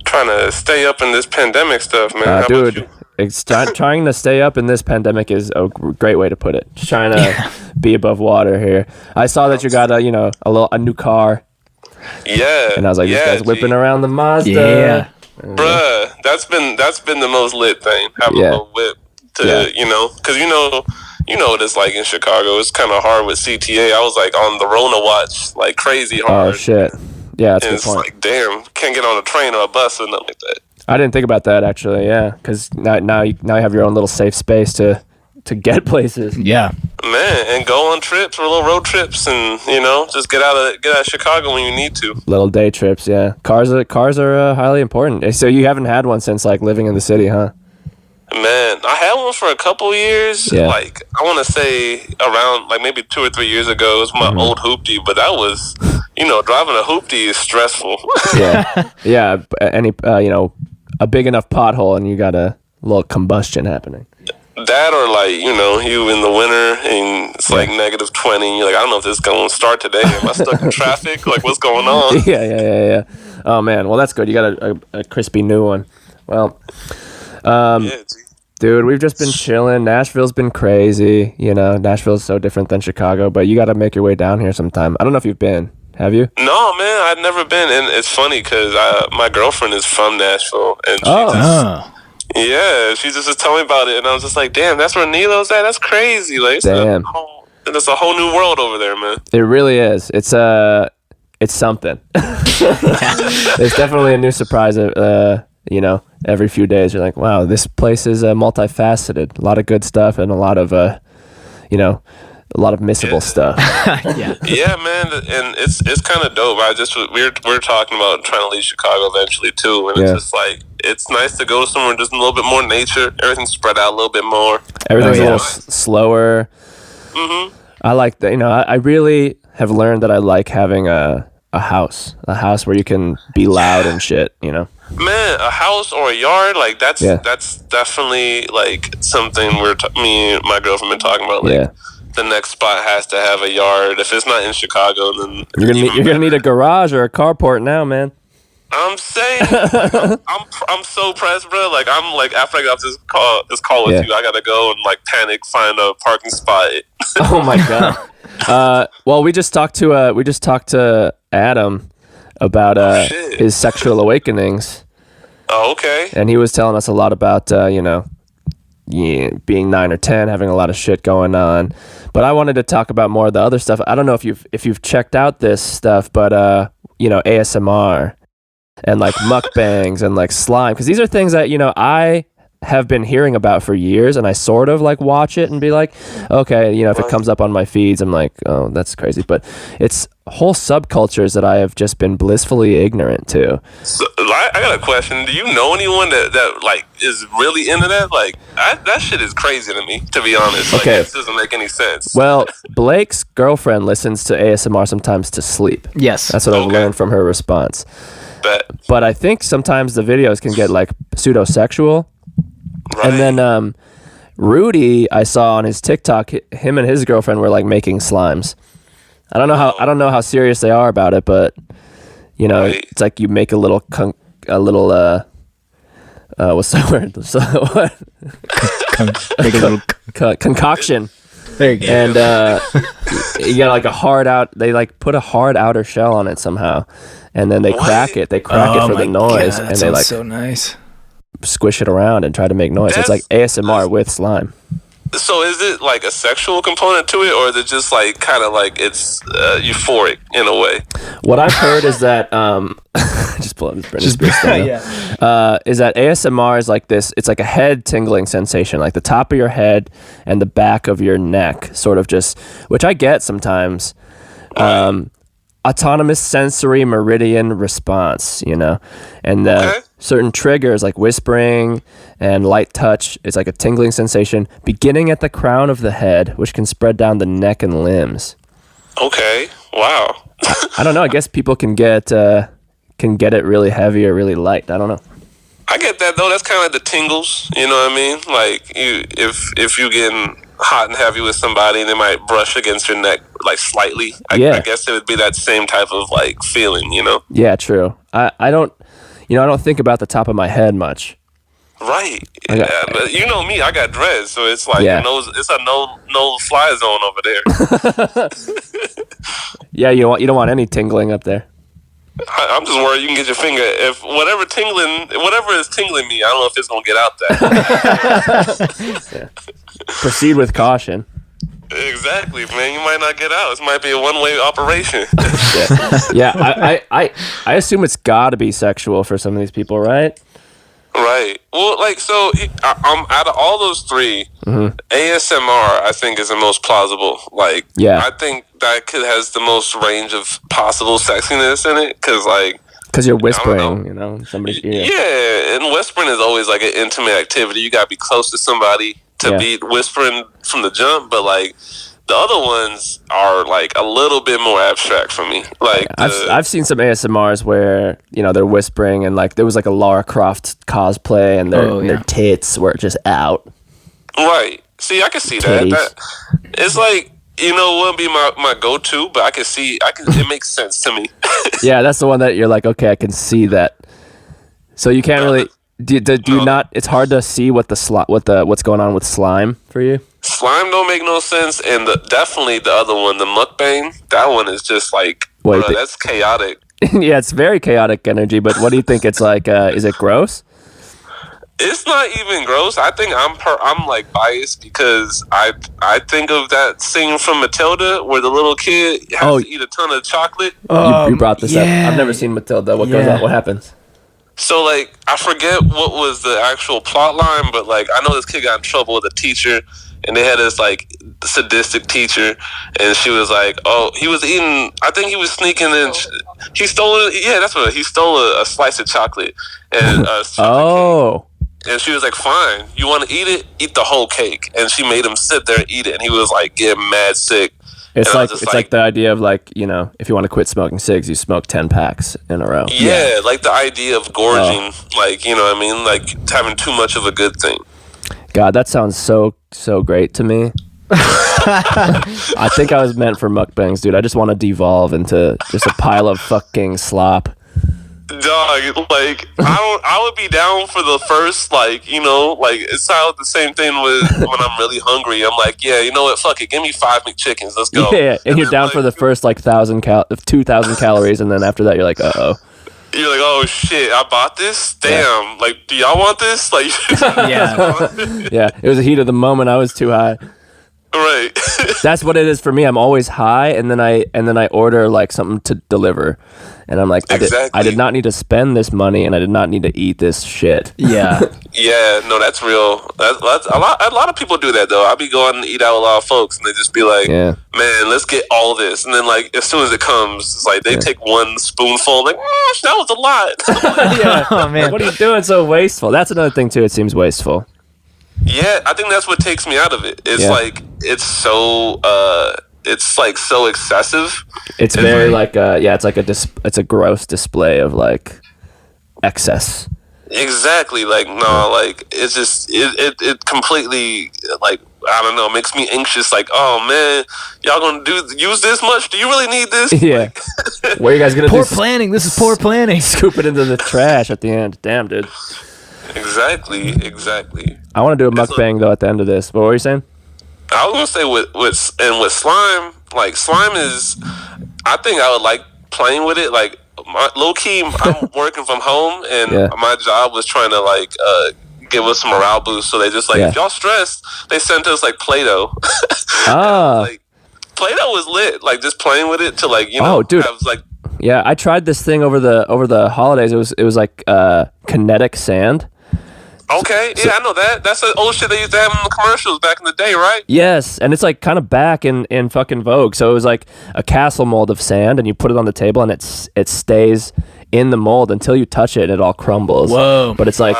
to stay up in this pandemic stuff, man. How dude, about you? it's trying to stay up in this pandemic is a great way to put it. Just trying to be above water here. I saw that you got a new car. Yeah. And I was like, this guy's whipping around the Mazda. Yeah. Bruh, that's been the most lit thing. Having a little whip to because you know what it's like in Chicago. It's kind of hard with CTA. I was like on the Rona watch, like crazy hard. Oh shit. Yeah, that's a good it's point. like, damn, can't get on a train or a bus or nothing like that. I didn't think about that actually. Yeah, because now you have your own little safe space to get places. Yeah. Man, and go on trips or little road trips, and just get out of Chicago when you need to. Little day trips, yeah. Cars are highly important. So you haven't had one since like living in the city, huh? Man, I had one for a couple years. Yeah. Like I want to say around like maybe 2 or 3 years ago. It was my old hoopty, but that was driving a hoopty is stressful. Yeah. Any a big enough pothole and you got a little combustion happening. That or like you in the winter and it's like -20 and you're like, I don't know if this is going to start today. Am I stuck in traffic? Like what's going on? Yeah. Oh man, well that's good. You got a crispy new one. Well, dude, we've just been chilling. Nashville's been crazy. Nashville's so different than Chicago, but you got to make your way down here sometime. I don't know if you've been. Have you? No, man, I've never been, and it's funny because my girlfriend is from Nashville, and she just was telling me about it, and I was just like, damn, that's where Nilo's at. That's crazy. Like, it's a whole new world over there, man. It really is. It's something. It's definitely a new surprise. Every few days you're like, wow, this place is multifaceted. A lot of good stuff and a lot of missable stuff. Yeah, man, and it's kind of dope. We're talking about trying to leave Chicago eventually too, and it's just like it's nice to go somewhere just a little bit more nature. Everything's spread out a little bit more. Everything's a little slower. Mm-hmm. I like that. I really have learned that I like having a house where you can be loud and shit. Man, a house or a yard, like that's definitely like something me and my girlfriend been talking about. Like, the next spot has to have a yard. If it's not in Chicago, then you're gonna need a garage or a carport now, man. I'm saying, I'm so pressed, bro. Like I'm like after I got off this call with you, I gotta go and like panic find a parking spot. Oh my god. Well, we just talked to Adam about his sexual awakenings. Oh, okay. And he was telling us a lot about being 9 or 10, having a lot of shit going on. But I wanted to talk about more of the other stuff. I don't know if you've checked out this stuff, but ASMR and like mukbangs and like slime, because these are things that I have been hearing about for years, and I sort of like watch it and be like, okay, if it comes up on my feeds, I'm like, oh, that's crazy. But it's whole subcultures that I have just been blissfully ignorant to. So, I got a question. Do you know anyone that like is really into that? Like that shit is crazy to me, to be honest. Like, it doesn't make any sense. Well, Blake's girlfriend listens to ASMR sometimes to sleep. Yes. That's what I've learned from her response. But I think sometimes the videos can get like pseudo-sexual. Right. And then Rudy, I saw on his TikTok, him and his girlfriend were like making slimes. I don't know how serious they are about it, but it's like you make a little what's that word? Make a little concoction. There you go. And you got like a hard out. They like put a hard outer shell on it somehow, and then they crack it. They crack it for the noise, God, and they like so nice. Squish it around and try to make noise. It's like ASMR with slime. So is it like a sexual component to it, or is it just like kind of like it's euphoric in a way? What I've heard is that just pull up this Britney Spears thing, is that ASMR is like this. It's like a head tingling sensation, like the top of your head and the back of your neck, sort of just, which I get sometimes. Autonomous sensory meridian response, and certain triggers like whispering and light touch is like a tingling sensation beginning at the crown of the head, which can spread down the neck and limbs. Okay, wow. I don't know. I guess people can get it really heavy or really light. I don't know. I get that though. That's kind of like the tingles. You know what I mean? Like if you getting hot and heavy with somebody and they might brush against your neck like slightly. I guess it would be that same type of like feeling, Yeah, true. I don't think about the top of my head much. Right. But you know me, I got dreads, so it's like it's a no fly zone over there. Yeah, you don't want any tingling up there. I'm just worried you can get your finger if whatever is tingling me, I don't know if it's gonna get out there. Proceed with caution. Exactly, man. You might not get out. This might be a one-way operation. I assume it's got to be sexual for some of these people, right? Right. Well, like, so out of all those three, ASMR I think is the most plausible. Like, I think that has the most range of possible sexiness in it, because you're whispering, somebody's ear. Yeah, and whispering is always like an intimate activity. You gotta be close to somebody to be whispering from the jump, but like the other ones are like a little bit more abstract for me. Like I've seen some ASMRs where they're whispering, and like there was like a Lara Croft cosplay, and their tits were just out. Right. See, I can see that. It's like it wouldn't be my go-to, but I can see. It makes sense to me. Yeah, that's the one that you're like, okay, I can see that. So you can't really. Do you not? It's hard to see what's going on with slime for you. Slime don't make no sense, and definitely the other one, the mukbang, that one is just like, that's chaotic. Yeah, it's very chaotic energy. But what do you think? It's like, is it gross? It's not even gross. I think I'm like biased because I think of that scene from Matilda where the little kid has to eat a ton of chocolate. You brought this up. I've never seen Matilda. What goes on? What happens? So, like, I forget what was the actual plot line, but, like, I know this kid got in trouble with a teacher, and they had this, like, sadistic teacher, and she was like, he was eating, I think he was sneaking in, he stole a slice of chocolate, and, and she was like, fine, you want to eat it? Eat the whole cake. And she made him sit there and eat it, and he was, like, getting mad sick. It's like the idea of like, if you want to quit smoking cigs, you smoke 10 packs in a row. Yeah, like the idea of gorging, like, you know what I mean? Like having too much of a good thing. God, that sounds so great to me. I think I was meant for mukbangs, dude. I just want to devolve into just a pile of fucking slop. Dog, like I would be down for the first, like, it sounds the same thing with when I'm really hungry. I'm like, yeah, you know what, fuck it, give me 5 McChickens, let's go. Yeah, and you're down for the first like 2,000 calories, and then after that you're like, uh-oh. You're like, oh shit, I bought this? Damn, like, do y'all want this? Like, yeah, it was the heat of the moment. I was too high. Right. That's what it is for me. I'm always high, and then I order like something to deliver, and I'm like, I did not need to spend this money, and I did not need to eat this shit. Yeah. Yeah, no, that's real. That's a lot of people do that though. I be going and eat out with a lot of folks, and they just be like, man, let's get all this, and then like as soon as it comes, it's like they take one spoonful, like, that was a lot. Yeah. Oh man, what are you doing so wasteful? That's another thing too. It seems wasteful. Yeah, I think that's what takes me out of it. It's like it's so so excessive. It's very like it's a gross display of like excess. Exactly. Like, no, like it's just it completely, like, I don't know, makes me anxious. Like, oh man, y'all gonna use this much? Do you really need this? Yeah. Like, what are you guys gonna do? Poor planning. This is poor planning. Scoop it into the trash at the end. Damn, dude. Exactly. I want to do a mukbang though at the end of this. What were you saying? I was gonna say with slime, like slime is, I think I would like playing with it. Like low key, I'm working from home, and my job was trying to like give us a morale boost. So they just like, if y'all stressed, they sent us like Play-Doh. Like Play-Doh was lit. Like just playing with it to like, you know, dude. have like. Yeah, I tried this thing over the holidays. It was like kinetic sand. Okay, yeah, I know that. That's the old shit they used to have in the commercials back in the day, right? Yes, and it's like kind of back in fucking vogue. So it was like a castle mold of sand, and you put it on the table, and it stays in the mold until you touch it, and it all crumbles. Whoa! But it's like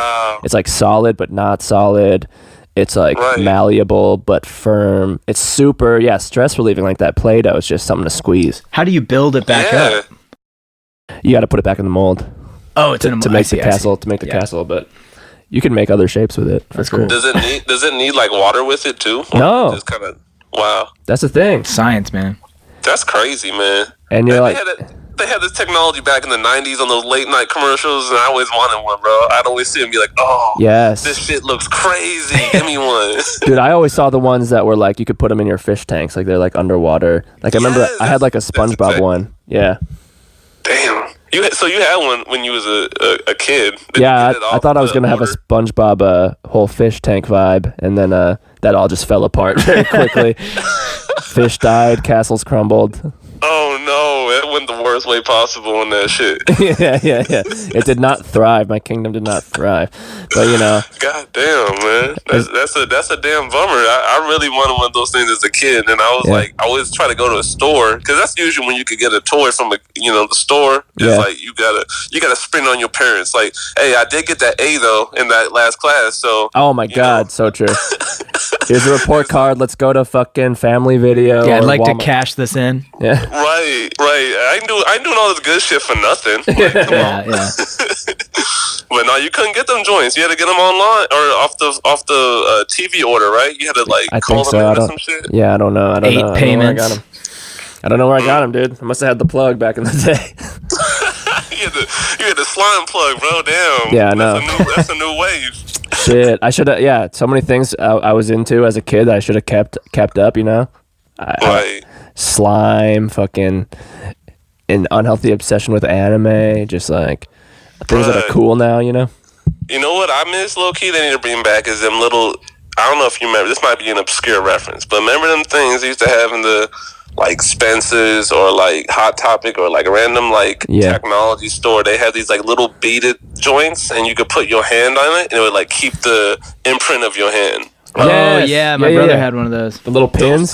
solid, but not solid. It's like malleable but firm. It's super stress relieving like that Play-Doh. It's just something to squeeze. How do you build it back up? You got to put it back in the mold. Oh, it's to make the castle. To make the castle, but. You can make other shapes with it. That's cool. Does it need like water with it too? No. Just kind of wow. That's the thing. Science, man. That's crazy, man. And you're like, they had this technology back in the 90s on those late night commercials, and I always wanted one, bro. I'd always see them be like, oh, yes, this shit looks crazy. Give me one. Dude, I always saw the ones that were like you could put them in your fish tanks, like they're like underwater. Like I remember I had like a SpongeBob one. Yeah. Damn. So you had one when you was a kid. I thought I was going to have a SpongeBob whole fish tank vibe, and then that all just fell apart very quickly. Fish died, castles crumbled. Oh no, it went the worst way possible in that shit. yeah. It did not thrive. My kingdom did not thrive. But you know. God damn, man. That's a damn bummer. I really wanted one of those things as a kid, and I was like, I always try to go to a store because that's usually when you could get a toy from the store. It's like you gotta sprint on your parents. Like, hey, I did get that A though in that last class. So. Oh my God, so true. Here's a report card. Let's go to fucking Family Video. Yeah, I'd like to cash this in. Yeah. Right. I ain't doing all this good shit for nothing. Like, yeah. But no, you couldn't get them joints. You had to get them online or off the TV order, right? You had to like call them in or some shit. Yeah, I don't know. Eight payments. I don't know where I got them, dude. I must have had the plug back in the day. you had the slime plug, bro. Damn. Yeah, I know. That's a new wave. Shit, I should have. Yeah, so many things I was into as a kid that I should have kept up. You know, right? Slime, fucking an unhealthy obsession with anime, just like things that are cool now. You know. You know what I miss, low key? They need to bring back is them little. I don't know if you remember. This might be an obscure reference, but remember them things they used to have in the like Spencer's or like Hot Topic or like a random like technology store. They had these like little beaded joints, and you could put your hand on it, and it would like keep the imprint of your hand. Oh yeah, my brother had one of those. The little pins.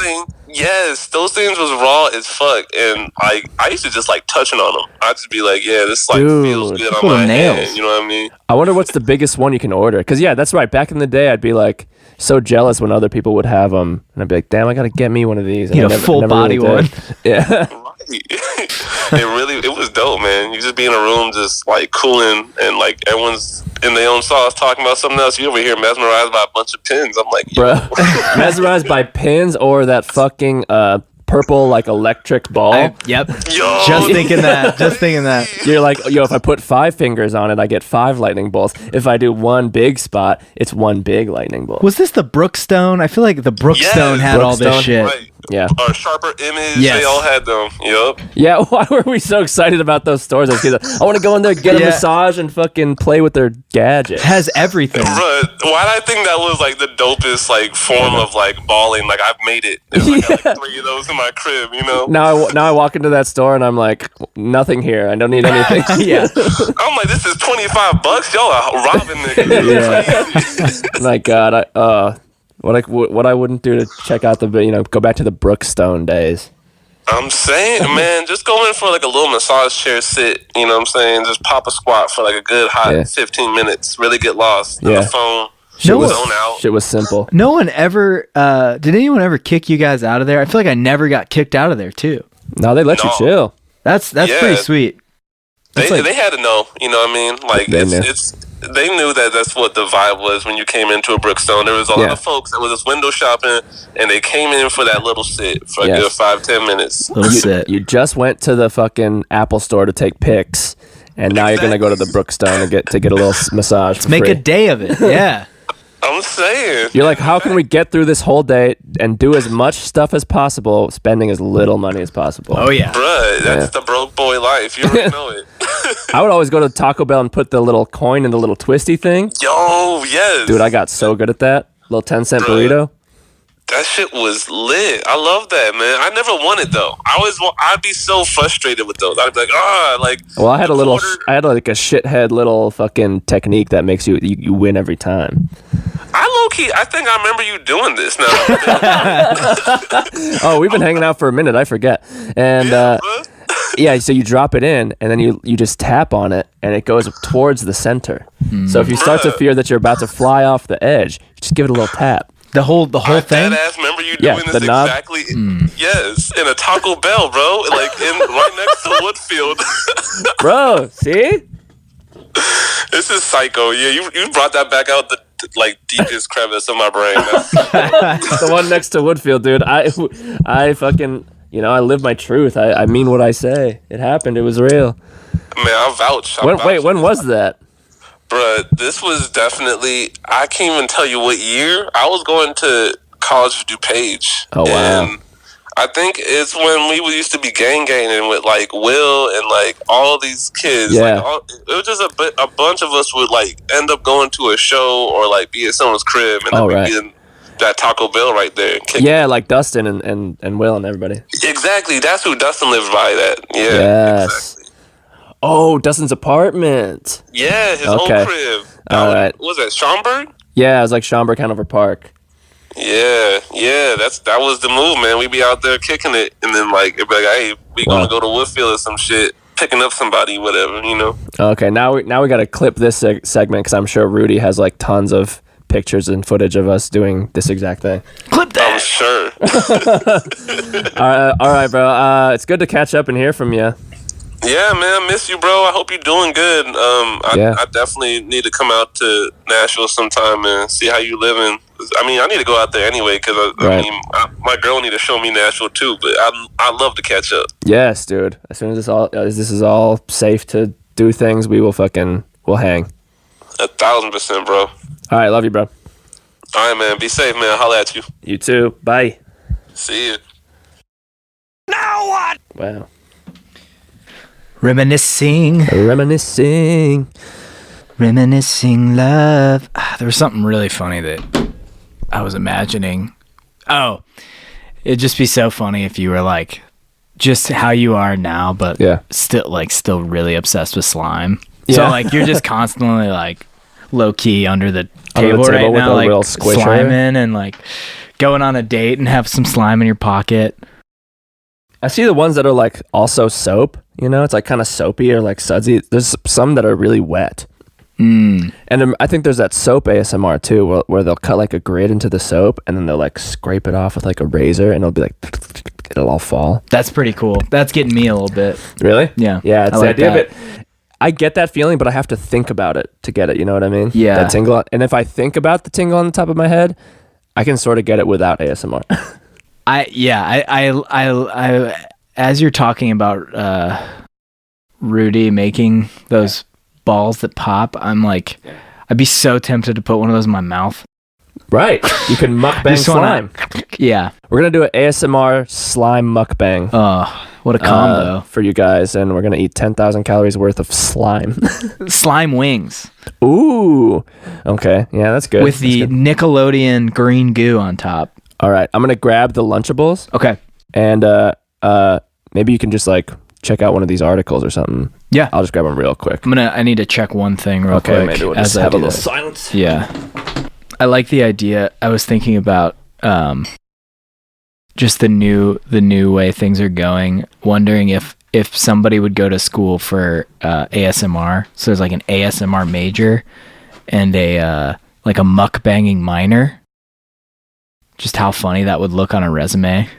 Those things was raw as fuck, and I used to just like touching on them. I'd just be like, yeah, this like feels good on my hand. You know what I mean? I wonder what's the biggest one you can order. Because that's right. Back in the day, I'd be like so jealous when other people would have them, and I'd be like, damn, I gotta get me one of these. You know, full body really one. Yeah. It was dope, man. You just be in a room just like cooling, and like everyone's in their own sauce talking about something else. You over here mesmerized by a bunch of pins. I'm like, bro, mesmerized by pins or that fucking purple like electric ball. Yep. Just thinking that. You're like, if I put 5 fingers on it, I get 5 lightning bolts. If I do one big spot, it's one big lightning bolt. Was this the Brookstone? I feel like the Brookstone had all this shit. Right. Yeah. Or Sharper Image. They all had them. Yep. Yeah. Why were we so excited about those stores? I want to go in there, get a massage, and fucking play with their gadget. Has everything. Bro, why did I think that was like the dopest like form of like balling? Like I've made it. I got like 3 of those in my crib. You know. Now I walk into that store and I'm like, nothing here. I don't need anything. Yeah. I'm like, this is $25. Y'all are robbing niggas. Yeah. My God. What I wouldn't do to check out go back to the Brookstone days. I'm saying, man, just go in for like a little massage chair sit, you know what I'm saying? Just pop a squat for like a good hot 15 minutes. Really get lost in the phone. Zone out. Shit was simple. No one ever, did anyone ever kick you guys out of there? I feel like I never got kicked out of there too. No, they let you chill. That's pretty sweet. They had to know, you know what I mean? Like they knew that that's what the vibe was when you came into a Brookstone. There was a lot of folks that was just window shopping, and they came in for that little sit for a good 5-10 minutes. You just went to the fucking Apple store to take pics, and now you're gonna go to the Brookstone to get a little massage. Let's make a day of it. Yeah. I'm saying. You're like, how can we get through this whole day and do as much stuff as possible, spending as little money as possible? Oh, yeah. Bruh, that's the broke boy life. You already know it. I would always go to Taco Bell and put the little coin in the little twisty thing. Yo, yes. Dude, I got so good at that. Little 10-cent burrito. That shit was lit. I love that, man. I never won it though. I'd be so frustrated with those. I'd be like, Well, I had I had like a shithead little fucking technique that makes you win every time. I think I remember you doing this now. Oh, we've been hanging out for a minute. I forget. And yeah, so you drop it in, and then you just tap on it, and it goes towards the center. So if you start to fear that you're about to fly off the edge, you just give it a little tap. The whole thing. Remember you doing this knob. exactly? Yes, in a Taco Bell, bro. Like right next to Woodfield. Bro, see? This is psycho. Yeah, you brought that back out the deepest crevice of my brain. The one next to Woodfield, dude. I fucking, I live my truth. I mean what I say. It happened. It was real. Man, I vouch. When was that? Bruh, this was definitely, I can't even tell you what year. I was going to college of DuPage. Oh, wow. And I think it's when we used to be gang-ganging with, like, Will and, like, all these kids. Yeah. Like, it was just a bunch of us would, like, end up going to a show or, like, be at someone's crib. And then we'd be in that Taco Bell right there. Yeah, like Dustin and Will and everybody. Exactly. That's who Dustin lives by that. Yeah. Yes. Exactly. Oh, Dustin's apartment. Yeah, his old crib. All right. Was that Schaumburg? Yeah, it was like Schaumburg, Hanover Park. Yeah, that was the move, man. We be out there kicking it, and then like it'd be like, hey, we gonna go to Woodfield or some shit, picking up somebody, whatever, Okay, now we got to clip this segment because I'm sure Rudy has like tons of pictures and footage of us doing this exact thing. Clip that. I'm sure. All right, bro. It's good to catch up and hear from you. Yeah, man, I miss you, bro. I hope you're doing good. I definitely need to come out to Nashville sometime and see how you living. I mean, I need to go out there anyway because my girl need to show me Nashville too. But I love to catch up. Yes, dude. As soon as this is all safe to do things, we'll hang. 1,000%, bro. All right, love you, bro. All right, man. Be safe, man. Holla at you. You too. Bye. See you. Now what? Wow. Reminiscing love. There was something really funny that I was imagining. Oh, it'd just be so funny if you were like just how you are now, but still really obsessed with slime. So like you're just constantly like low key under the table right now, like sliming and like going on a date and have some slime in your pocket. I see the ones that are like also soap, it's like kind of soapy or like sudsy. There's some that are really wet. And I think there's that soap ASMR too, where they'll cut like a grid into the soap and then they'll like scrape it off with like a razor and it'll be like, it'll all fall. That's pretty cool. That's getting me a little bit. Really? Yeah. Yeah, it's the idea of it. I get that feeling, but I have to think about it to get it. You know what I mean? Yeah. That tingle. And if I think about the tingle on the top of my head, I can sort of get it without ASMR. I as you're talking about Rudy making those balls that pop, I'm like, I'd be so tempted to put one of those in my mouth. Right. You can mukbang slime. Yeah. We're going to do an ASMR slime mukbang. Oh, what a combo. For you guys. And we're going to eat 10,000 calories worth of slime. Slime wings. Ooh. Okay. Yeah, that's good. With the Nickelodeon green goo on top. All right. I'm going to grab the Lunchables. Okay. And maybe you can just like check out one of these articles or something. Yeah. I'll just grab them real quick. I need to check one thing real quick. Okay, maybe we'll just have a little silence. Yeah. I like the idea. I was thinking about just the new way things are going, wondering if somebody would go to school for ASMR. So there's like an ASMR major and a like a mukbanging minor. Just how funny that would look on a resume.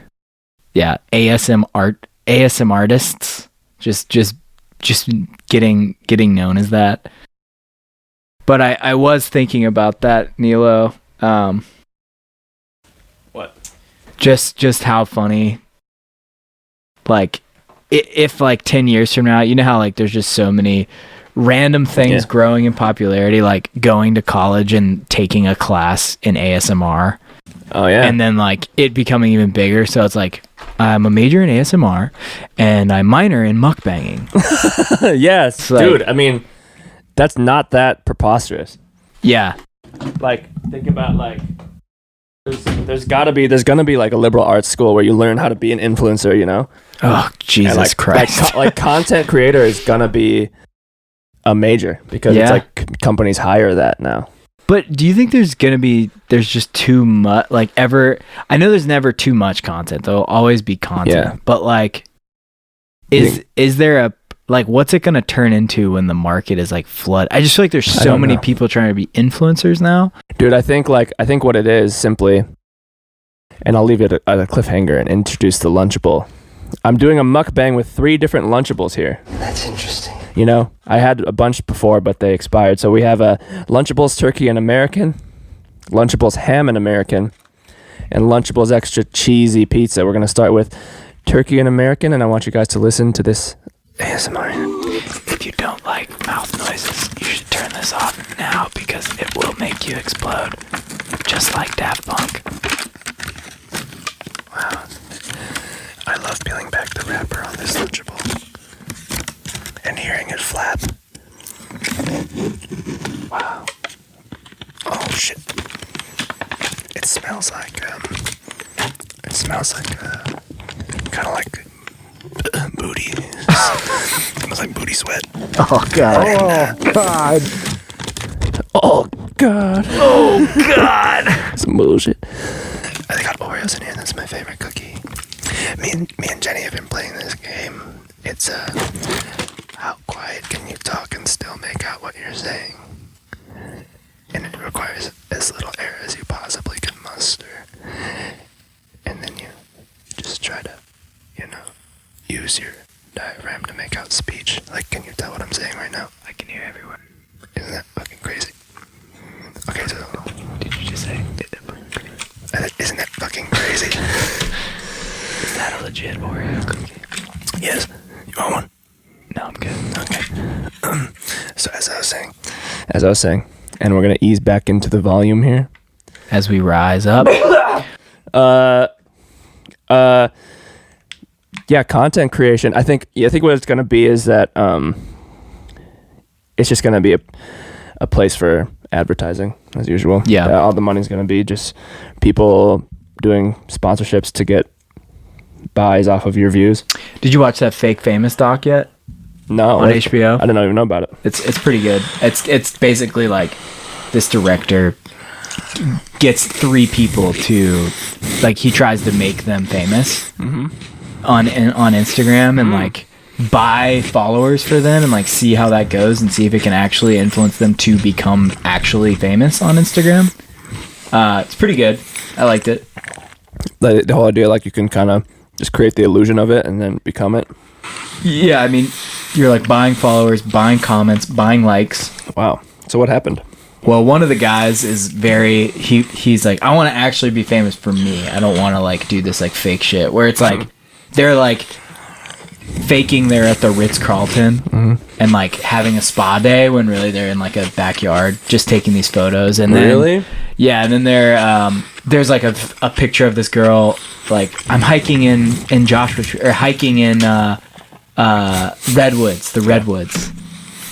Yeah, ASM artists. Just getting known as that. But I was thinking about that, Nilo. What? Just how funny. Like, if like 10 years from now, you know how like there's just so many random things growing in popularity, like going to college and taking a class in ASMR. Oh yeah. And then like it becoming even bigger. So it's like I'm a major in ASMR, and I minor in mukbanging. Yes, like, dude. I mean, that's not that preposterous. Yeah. Like, think about like, there's gonna be like a liberal arts school where you learn how to be an influencer. You know? Oh, Jesus Christ! Like content creator is gonna be a major because it's like companies hire that now. But do you think there's just too much, I know there's never too much content. There'll always be content, but like, is there what's it going to turn into when the market is like flood? I just feel like there's so many people trying to be influencers now. Dude, I think what it is simply, and I'll leave it at a cliffhanger and introduce the Lunchable. I'm doing a mukbang with 3 different Lunchables here. That's interesting. You know, I had a bunch before, but they expired. So we have a Lunchables Turkey and American, Lunchables Ham and American, and Lunchables Extra Cheesy Pizza. We're going to start with Turkey and American, and I want you guys to listen to this ASMR. If you don't like mouth noises, you should turn this off now because it will make you explode, just like Daft Punk. Wow. I love peeling back the wrapper on this Lunchable and hearing it flap. Wow. Oh shit. It smells like kind of like booty. It smells like booty sweat. Oh god. And, God. Oh god. Oh god. Some bullshit. I got Oreos in here. That's my favorite cookie. Me and Jenny have been playing this game. It's how quiet can you talk and still make out what you're saying? And it requires as little air as you possibly can muster. And then you just try to, use your diaphragm to make out speech. Like, can you tell what I'm saying right now? I can hear everywhere. Isn't that fucking crazy? Okay, so... Did you just say... Isn't that fucking crazy? Is that a legit Oreo cookie? Yes. You want one? No, I'm good. Okay. So as I was saying, and we're gonna ease back into the volume here as we rise up. Yeah, content creation. I think what it's gonna be is that it's just gonna be a place for advertising as usual. Yeah. All the money's gonna be just people doing sponsorships to get buys off of your views. Did you watch that Fake Famous doc yet? No. On HBO? I didn't even know about it. It's pretty good. It's basically like this director gets 3 people to, like, he tries to make them famous on Instagram and like buy followers for them and like see how that goes and see if it can actually influence them to become actually famous on Instagram. It's pretty good. I liked it. The whole idea, like, you can kind of just create the illusion of it and then become it. Yeah, I mean, you're like buying followers, buying comments, buying likes. Wow. So what happened? Well, one of the guys is he's like, I want to actually be famous for me. I don't want to like do this like fake shit where it's like they're like faking they're at the Ritz-Carlton and like having a spa day when really they're in like a backyard just taking these photos. And then really? Yeah, and then there's like a picture of this girl like I'm hiking in Joshua or hiking in Redwoods, the Redwoods.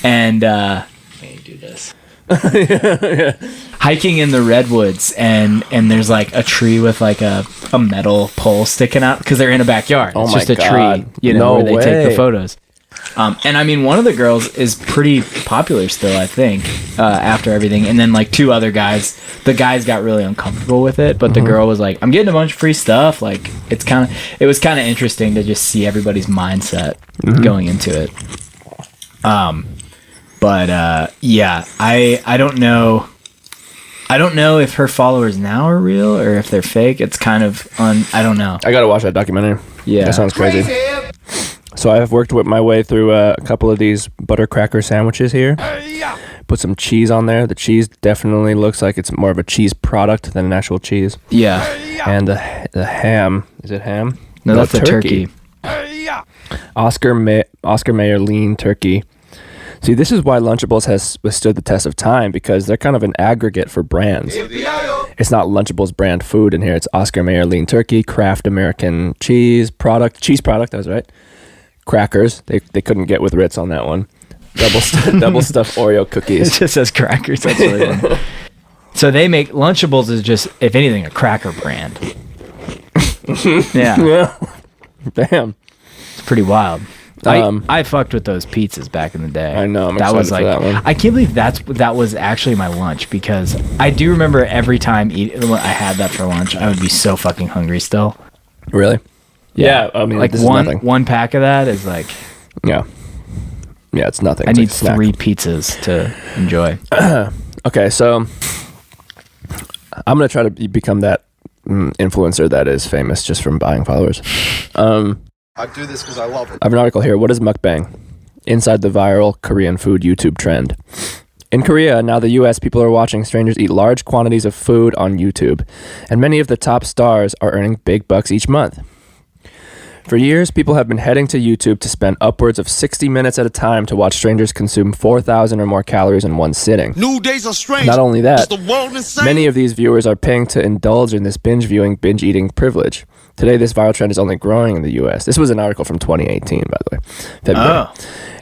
And let me do this. Yeah. Hiking in the Redwoods and there's like a tree with like a metal pole sticking out because they're in a backyard. It's just a tree, where they take the photos. And I mean, one of the girls is pretty popular still, I think, after everything. And then like 2 other guys, the guys got really uncomfortable with it, but the girl was like, I'm getting a bunch of free stuff. Like it was kind of interesting to just see everybody's mindset going into it. But yeah, I don't know. I don't know if her followers now are real or if they're fake. It's kind of I don't know. I gotta watch that documentary. Yeah, that sounds crazy. So I've worked my way through a couple of these butter cracker sandwiches here. Put some cheese on there. The cheese definitely looks like it's more of a cheese product than an actual cheese. Yeah. And the ham. Is it ham? No, that's a turkey. Oscar Mayer lean turkey. See, this is why Lunchables has withstood the test of time, because they're kind of an aggregate for brands. It's not Lunchables brand food in here. It's Oscar Mayer lean turkey, Kraft American cheese product, that was right. Crackers. They couldn't get with Ritz on that one. Double stuffed Oreo cookies. It just says crackers. That's really funny. So they make Lunchables is just, if anything, a cracker brand. Yeah. Damn. It's pretty wild. I fucked with those pizzas back in the day. I know. I'm excited for that one. I can't believe that was actually my lunch, because I do remember every time I had that for lunch, I would be so fucking hungry still. Really? Yeah. I mean, like one pack of that is like. Yeah. Yeah, it's nothing. I need 3 pizzas to enjoy. Okay, so I'm gonna try to become that influencer that is famous just from buying followers. I do this because I love it. I have an article here. What is mukbang? Inside the viral Korean food YouTube trend. In Korea, now the US, people are watching strangers eat large quantities of food on YouTube, and many of the top stars are earning big bucks each month. For years, people have been heading to YouTube to spend upwards of 60 minutes at a time to watch strangers consume 4,000 or more calories in one sitting. New days are strange. Not only that, many of these viewers are paying to indulge in this binge eating privilege. Today, this viral trend is only growing in the US. This was an article from 2018, by the way. February. Oh.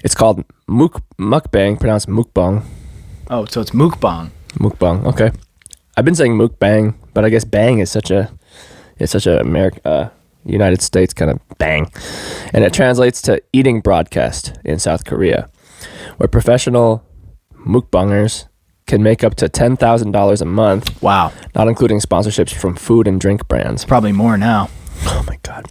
It's called Mukbang, pronounced Mukbang. Oh, so it's Mukbang. Mukbang, okay. I've been saying Mukbang, but I guess bang is such a American... United States kind of bang. And it translates to eating broadcast in South Korea, where professional mukbangers can make up to $10,000 a month. Wow. Not including sponsorships from food and drink brands. Probably more now. Oh my God.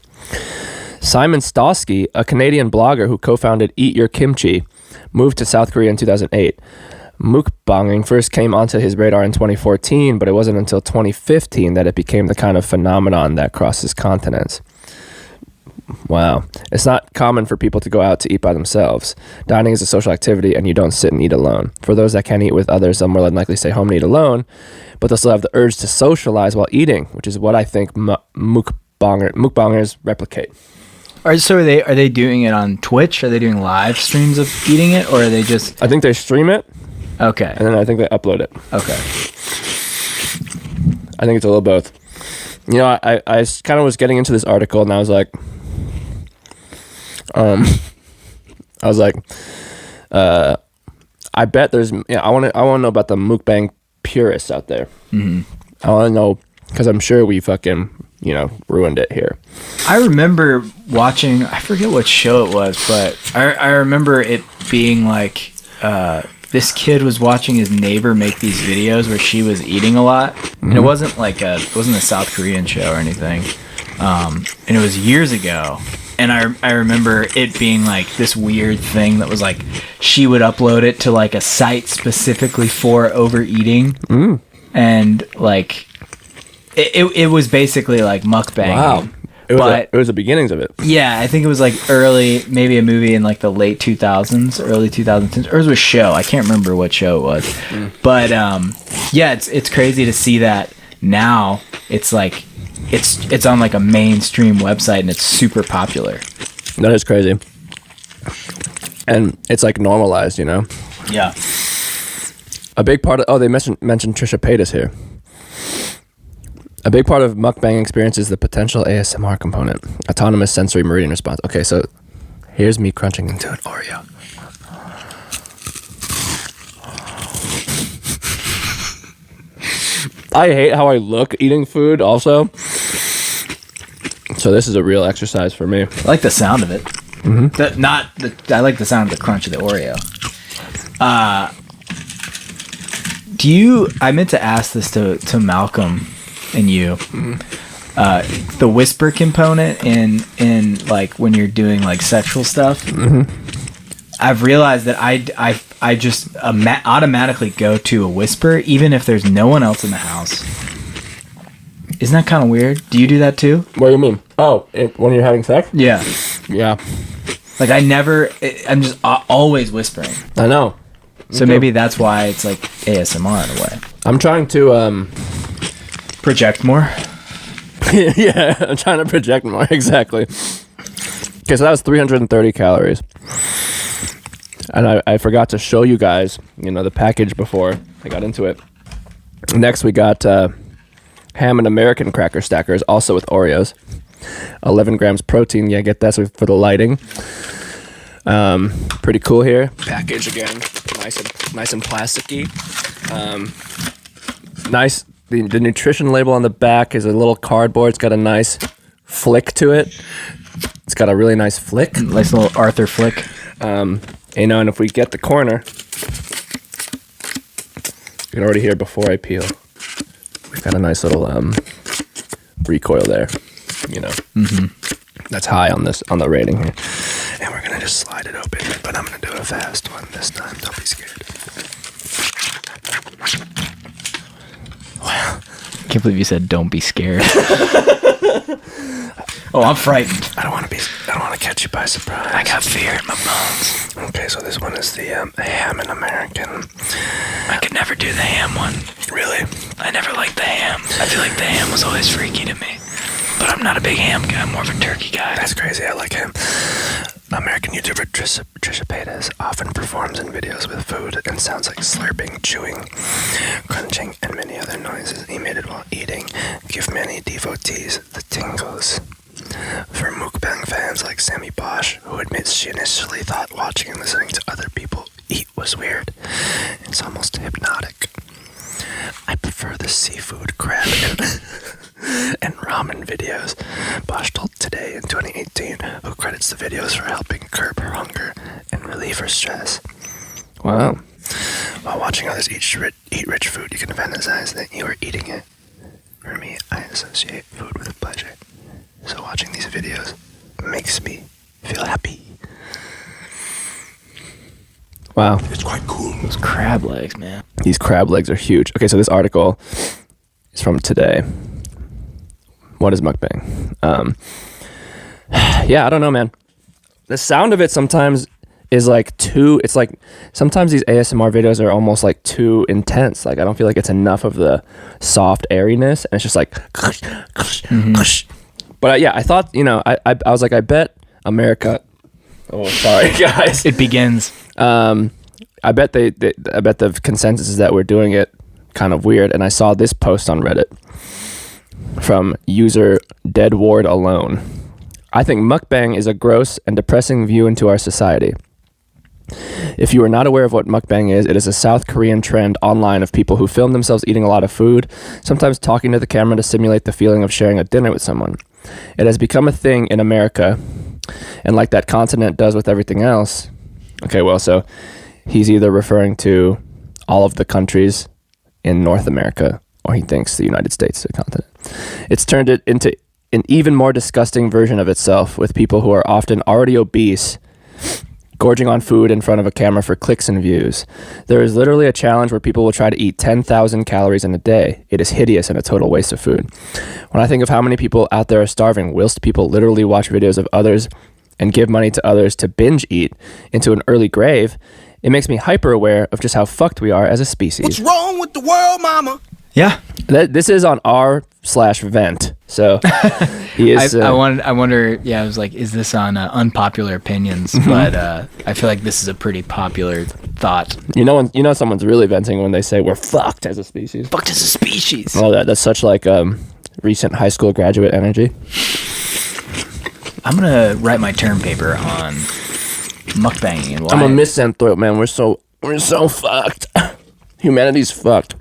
Simon Stosky, a Canadian blogger who co-founded Eat Your Kimchi, moved to South Korea in 2008. Mukbanging first came onto his radar in 2014, but it wasn't until 2015 that it became the kind of phenomenon that crosses continents. Wow. It's not common for people to go out to eat by themselves. Dining is a social activity, and you don't sit and eat alone. For those that can eat with others, they'll more than likely stay home and eat alone, but they'll still have the urge to socialize while eating, which is what I think mukbangers replicate. So are they doing it on Twitch? Are they doing live streams of eating it, or are they just... I think they stream it. Okay. And then I think they upload it. Okay. I think it's a little both. You know, I kind of was getting into this article, and I was like, I bet there's, I want to know about the mukbang purists out there. Mm-hmm. I want to know, because I'm sure we fucking, ruined it here. I remember watching, I forget what show it was, but I remember it being like, this kid was watching his neighbor make these videos where she was eating a lot, and it wasn't a South Korean show or anything, and it was years ago, and I remember it being like this weird thing that was like she would upload it to like a site specifically for overeating, and like it was basically like mukbang. Wow. It was the beginnings of it. Yeah, I think it was like maybe a movie in like the late 2000s, early 2010s, or it was a show. I can't remember what show it was. But yeah, it's crazy to see that now. It's like it's on like a mainstream website, and it's super popular. That is crazy. And it's like normalized, Yeah. A big part of they mentioned Trisha Paytas here. A big part of mukbang experience is the potential ASMR component, autonomous sensory meridian response. Okay, so here's me crunching into an Oreo. I hate how I look eating food also. So this is a real exercise for me. I like the sound of it. Mm-hmm. I like the sound of the crunch of the Oreo. I meant to ask this to Malcolm and you, the whisper component in like when you're doing like sexual stuff. I've realized that I just automatically go to a whisper even if there's no one else in the house. Isn't that kind of weird? Do you do that too? What do you mean? Oh, when you're having sex? Yeah. Like I'm just always whispering. I know. So maybe that's why it's like ASMR in a way. I'm trying to project more. Yeah, I'm trying to project more. Exactly. Okay, so that was 330 calories. And I forgot to show you guys, the package before I got into it. Next, we got ham and American cracker stackers, also with Oreos. 11 grams protein. Yeah, get that for the lighting. Pretty cool here. Package again, nice and plasticky. Nice. The nutrition label on the back is a little cardboard. It's got a nice flick to it. It's got a really nice flick. Nice little Arthur flick. And if we get the corner, you can already hear before I peel. We've got a nice little recoil there. That's high on the rating here. And we're gonna just slide it open, but I'm gonna do a fast one this time. Don't be scared. Wow. I can't believe you said don't be scared. Oh, I'm frightened. I don't want to catch you by surprise. I got fear in my bones. Okay, so this one is the ham and American. I could never do the ham one. Really? I never liked the ham. I feel like the ham was always freaky to me. But I'm not a big ham guy. I'm more of a turkey guy. That's crazy. I like ham. American YouTuber Trisha Paytas often performs in videos with food and sounds like slurping, chewing, crunching, and many other noises emitted while eating give many devotees the tingles. For mukbang fans like Sammy Bosch, who admits she initially thought watching and listening to other people eat was weird, it's almost hypnotic. I prefer the seafood, crab, and ramen videos. Bosch told Today in 2018, who credits the videos for helping curb her hunger and relieve her stress. Wow. While watching others eat rich food, you can fantasize that you are eating it. For me, I associate food with pleasure. So watching these videos makes me feel happy. Wow. It's quite cool. Those crab legs, man. These crab legs are huge. Okay, so this article is from Today. What is mukbang? Yeah, I don't know, man. The sound of it sometimes is it's like sometimes these ASMR videos are almost like too intense. Like I don't feel like it's enough of the soft airiness, and it's just like But yeah, I thought, I was like, I bet America. Oh, sorry, guys. It begins. I bet the consensus is that we're doing it kind of weird. And I saw this post on Reddit from user Dead Ward Alone. I think mukbang is a gross and depressing view into our society. If you are not aware of what mukbang is, it is a South Korean trend online of people who film themselves eating a lot of food, sometimes talking to the camera to simulate the feeling of sharing a dinner with someone. It has become a thing in America, and like that continent does with everything else. Okay, well, so he's either referring to all of the countries in North America, or he thinks the United States is a continent. It's turned it into an even more disgusting version of itself, with people who are often already obese gorging on food in front of a camera for clicks and views. There is literally a challenge where people will try to eat 10,000 calories in a day. It is hideous and a total waste of food. When I think of how many people out there are starving, whilst people literally watch videos of others and give money to others to binge eat into an early grave, it makes me hyper aware of just how fucked we are as a species. What's wrong with the world, mama? Yeah. This is on r/vent. So he is. I wonder. Yeah, I was like, is this on unpopular opinions? But I feel like this is a pretty popular thought. Someone's really venting when they say we're fucked as a species. Fucked as a species. Oh, that's such like recent high school graduate energy. I'm gonna write my term paper on mukbanging and why. I'm a misanthrope, man. We're so fucked. Humanity's fucked.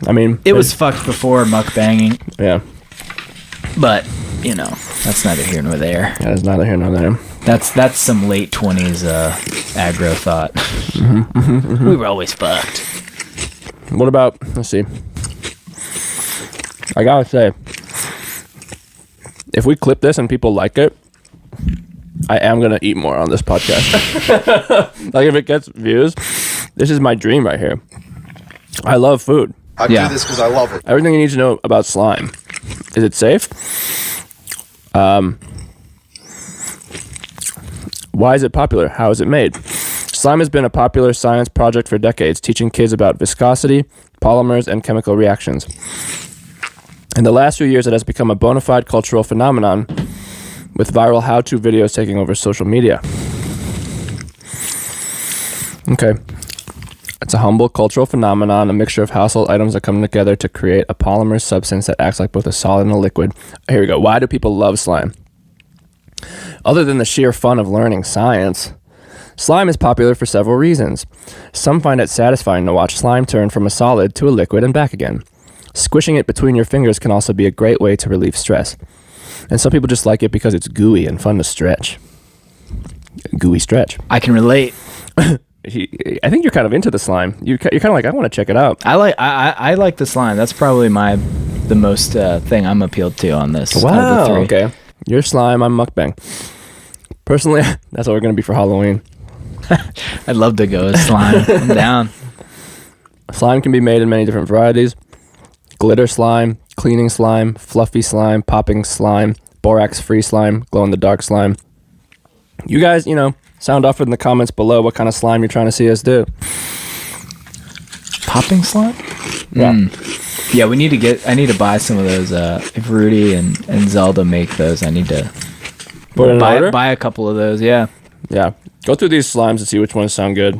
I mean, it was fucked before mukbanging. Yeah. But, that's neither here nor there. That is neither here nor there. That's some late 20s aggro thought. We were always fucked. What about, let's see. I gotta say, if we clip this and people like it, I am gonna eat more on this podcast. Like if it gets views, this is my dream right here. I love food. I do this because I love it. Everything you need to know about slime. Is it safe? Why is it popular? How is it made? Slime has been a popular science project for decades, teaching kids about viscosity, polymers, and chemical reactions. In the last few years, it has become a bona fide cultural phenomenon, with viral how-to videos taking over social media. Okay. It's a humble cultural phenomenon, a mixture of household items that come together to create a polymer substance that acts like both a solid and a liquid. Here we go. Why do people love slime? Other than the sheer fun of learning science, slime is popular for several reasons. Some find it satisfying to watch slime turn from a solid to a liquid and back again. Squishing it between your fingers can also be a great way to relieve stress. And some people just like it because it's gooey and fun to stretch. Gooey stretch. I can relate. I think you're kind of into the slime. You're kind of like, I want to check it out. I like the slime. That's probably the most thing I'm appealed to on this. Wow. Out of the 3. Okay. You're slime. I'm mukbang. Personally, that's what we're going to be for Halloween. I'd love to go with slime. I'm down. Slime can be made in many different varieties. Glitter slime, cleaning slime, fluffy slime, popping slime, borax-free slime, glow-in-the-dark slime. You guys, sound off in the comments below what kind of slime you're trying to see us do. Popping slime? Yeah. Yeah, I need to buy some of those. If Rudy and Zelda make those, I need to buy a couple of those. Yeah. Yeah. Go through these slimes and see which ones sound good.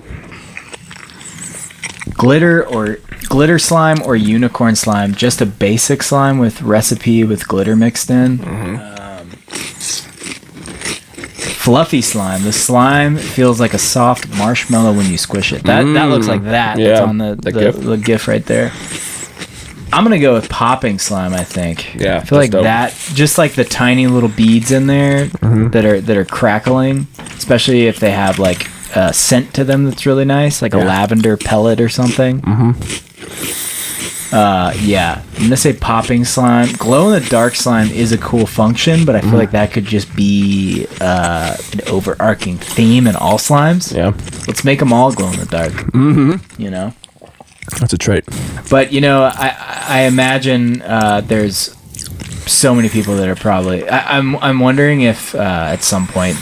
Glitter slime or unicorn slime, just a basic slime with recipe with glitter mixed in. Fluffy slime. The slime feels like a soft marshmallow when you squish it. That looks like that. Yeah, that's on the GIF right there. I'm gonna go with popping slime. I think. Yeah, I feel like dope. That just like the tiny little beads in there that are crackling, especially if they have like a scent to them that's really nice, like a lavender pellet or something. Yeah, I'm gonna say popping slime. Glow in the dark slime is a cool function, but I feel like that could just be an overarching theme in all slimes. Yeah, let's make them all glow in the dark. That's a trait. But I imagine there's so many people that are probably. I'm wondering if at some point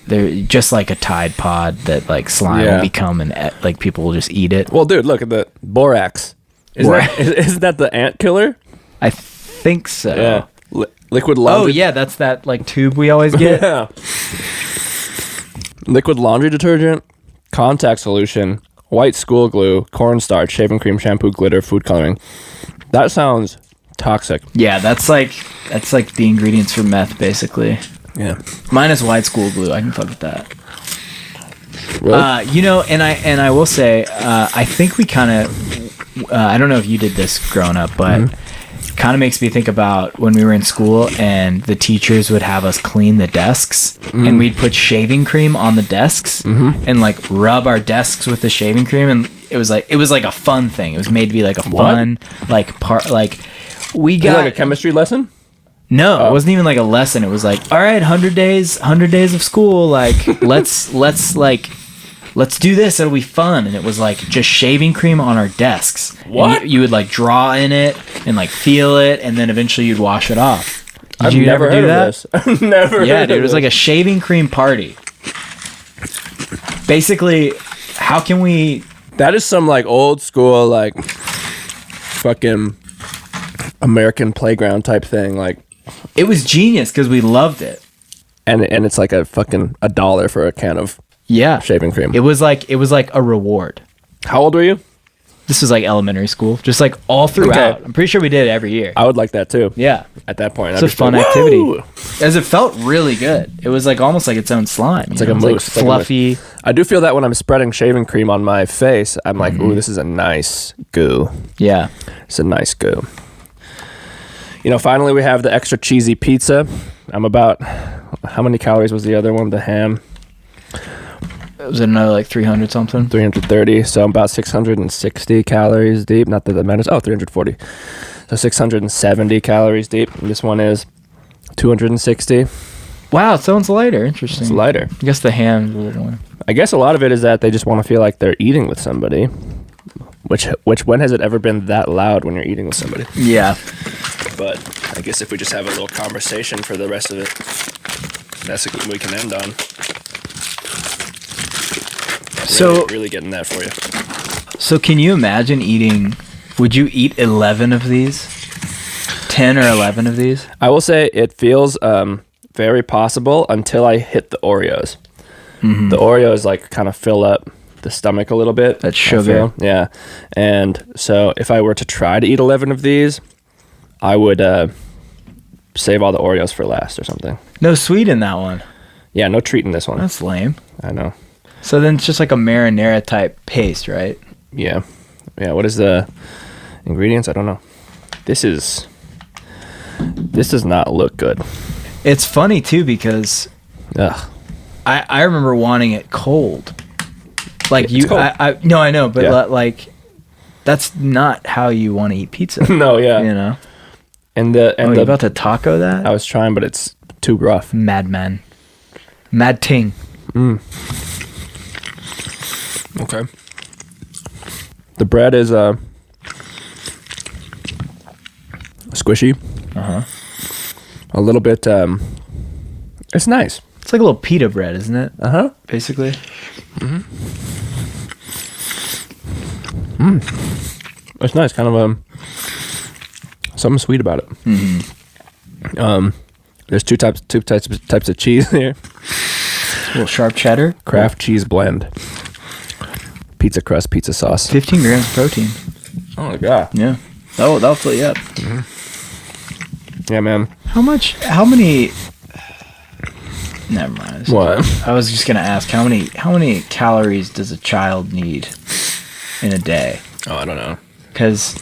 they're just like a Tide Pod that like slime will become and like people will just eat it. Well, dude, look at the borax. Isn't that the ant killer? I think so. Yeah. Liquid laundry. Oh yeah, that's that like tube we always get. Yeah. Liquid laundry detergent, contact solution, white school glue, cornstarch, shaving cream, shampoo, glitter, food coloring. That sounds toxic. Yeah, that's like the ingredients for meth, basically. Yeah. Minus white school glue. I can fuck with that. Really? And I will say, I think we kind of. I don't know if you did this growing up, but kind of makes me think about when we were in school and the teachers would have us clean the desks and we'd put shaving cream on the desks and like rub our desks with the shaving cream, and it was like a fun thing. It was made to be like a fun like part like we got like a chemistry lesson. No, it wasn't even like a lesson. It was like, all right, 100 days of school. Like let's do this. It'll be fun. And it was like just shaving cream on our desks. What? You would like draw in it and like feel it, and then eventually you'd wash it off. I've never do that? I've never yeah, dude, it was like a shaving cream party. Basically, how can we... That is some like old school like fucking American playground type thing. Like it was genius because we loved it. And it's like $1 for a can of shaving cream. It was like a reward. How old were you? This was like elementary school, just like all throughout. Okay. I'm pretty sure we did it every year. I would like that too. Yeah, at that point, it's a fun activity. As it felt really good. It was like almost like its own slime. It's like a mousse, like fluffy. Like I do feel that when I'm spreading shaving cream on my face, I'm like, ooh, this is a nice goo. Yeah, it's a nice goo. Finally we have the extra cheesy pizza. I'm about, how many calories was the other one? The ham. It was another like 300 something. 330. So I'm about 660 calories deep. Not that that matters. Oh, 340. So 670 calories deep. And this one is 260. Wow, it sounds lighter. Interesting. It's lighter. I guess the ham is a little more. I guess a lot of it is that they just want to feel like they're eating with somebody. Which when has it ever been that loud when you're eating with somebody? Yeah. But I guess if we just have a little conversation for the rest of it, that's what we can end on. So really getting that for you. So can you imagine eating? Would you eat 11 of these? 10 or 11 of these? I will say it feels very possible until I hit the Oreos. The Oreos like kind of fill up the stomach a little bit. That sugar. Yeah. And so if I were to try to eat 11 of these, I would save all the Oreos for last or something. No sweet in that one. Yeah, no treat in this one. That's lame. I know. So then it's just like a marinara type paste, right? Yeah. Yeah, what is the ingredients? I don't know. This does not look good. It's funny too because I remember wanting it cold. Like it's cold. I know, but like that's not how you want to eat pizza. No, yeah. You know. And you about to taco that? I was trying, but it's too rough. Madman. Mad ting. Okay. The bread is squishy. A little bit. It's nice. It's like a little pita bread, isn't it? Basically. It's nice. Kind of something sweet about it. There's two types of cheese here. A little sharp cheddar. Kraft cheese blend. Pizza crust, pizza sauce. 15 grams of protein. Oh my god. Yeah. That'll fill you up. Yeah, man. How many? Never mind. What? I was just gonna ask how many calories does a child need in a day? Oh, I don't know. Because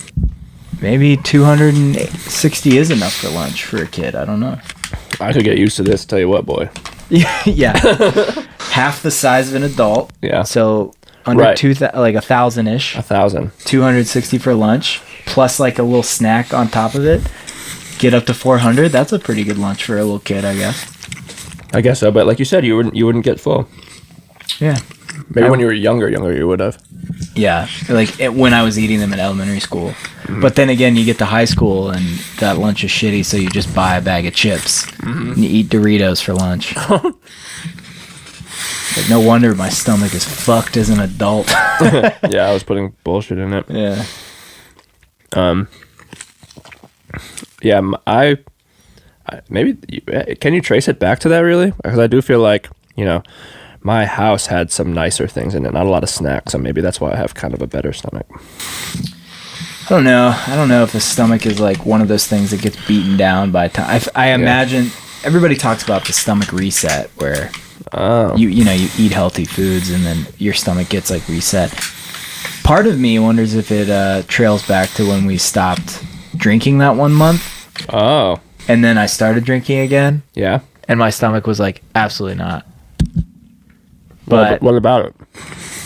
maybe 260 is enough for lunch for a kid. I don't know. I could get used to this. Tell you what, boy. Yeah. Half the size of an adult. Yeah. So under like 1,000-ish. 1,000. 260 for lunch, plus like a little snack on top of it. Get up to 400. That's a pretty good lunch for a little kid, I guess. I guess so, but like you said, you wouldn't get full. Yeah. Maybe when you were younger, you would have. Yeah, like when I was eating them in elementary school. But then again, you get to high school and that lunch is shitty, so you just buy a bag of chips and you eat Doritos for lunch. Like, no wonder my stomach is fucked as an adult. Yeah, I was putting bullshit in it. Yeah. Yeah, I maybe can you trace it back to that really? Because I do feel like, my house had some nicer things in it, not a lot of snacks, so maybe that's why I have kind of a better stomach. I don't know if the stomach is like one of those things that gets beaten down by time. I imagine everybody talks about the stomach reset where you eat healthy foods and then your stomach gets like reset. Part of me wonders if it trails back to when we stopped drinking that 1 month. Oh. And then I started drinking again. Yeah. And my stomach was like, absolutely not. But what about it?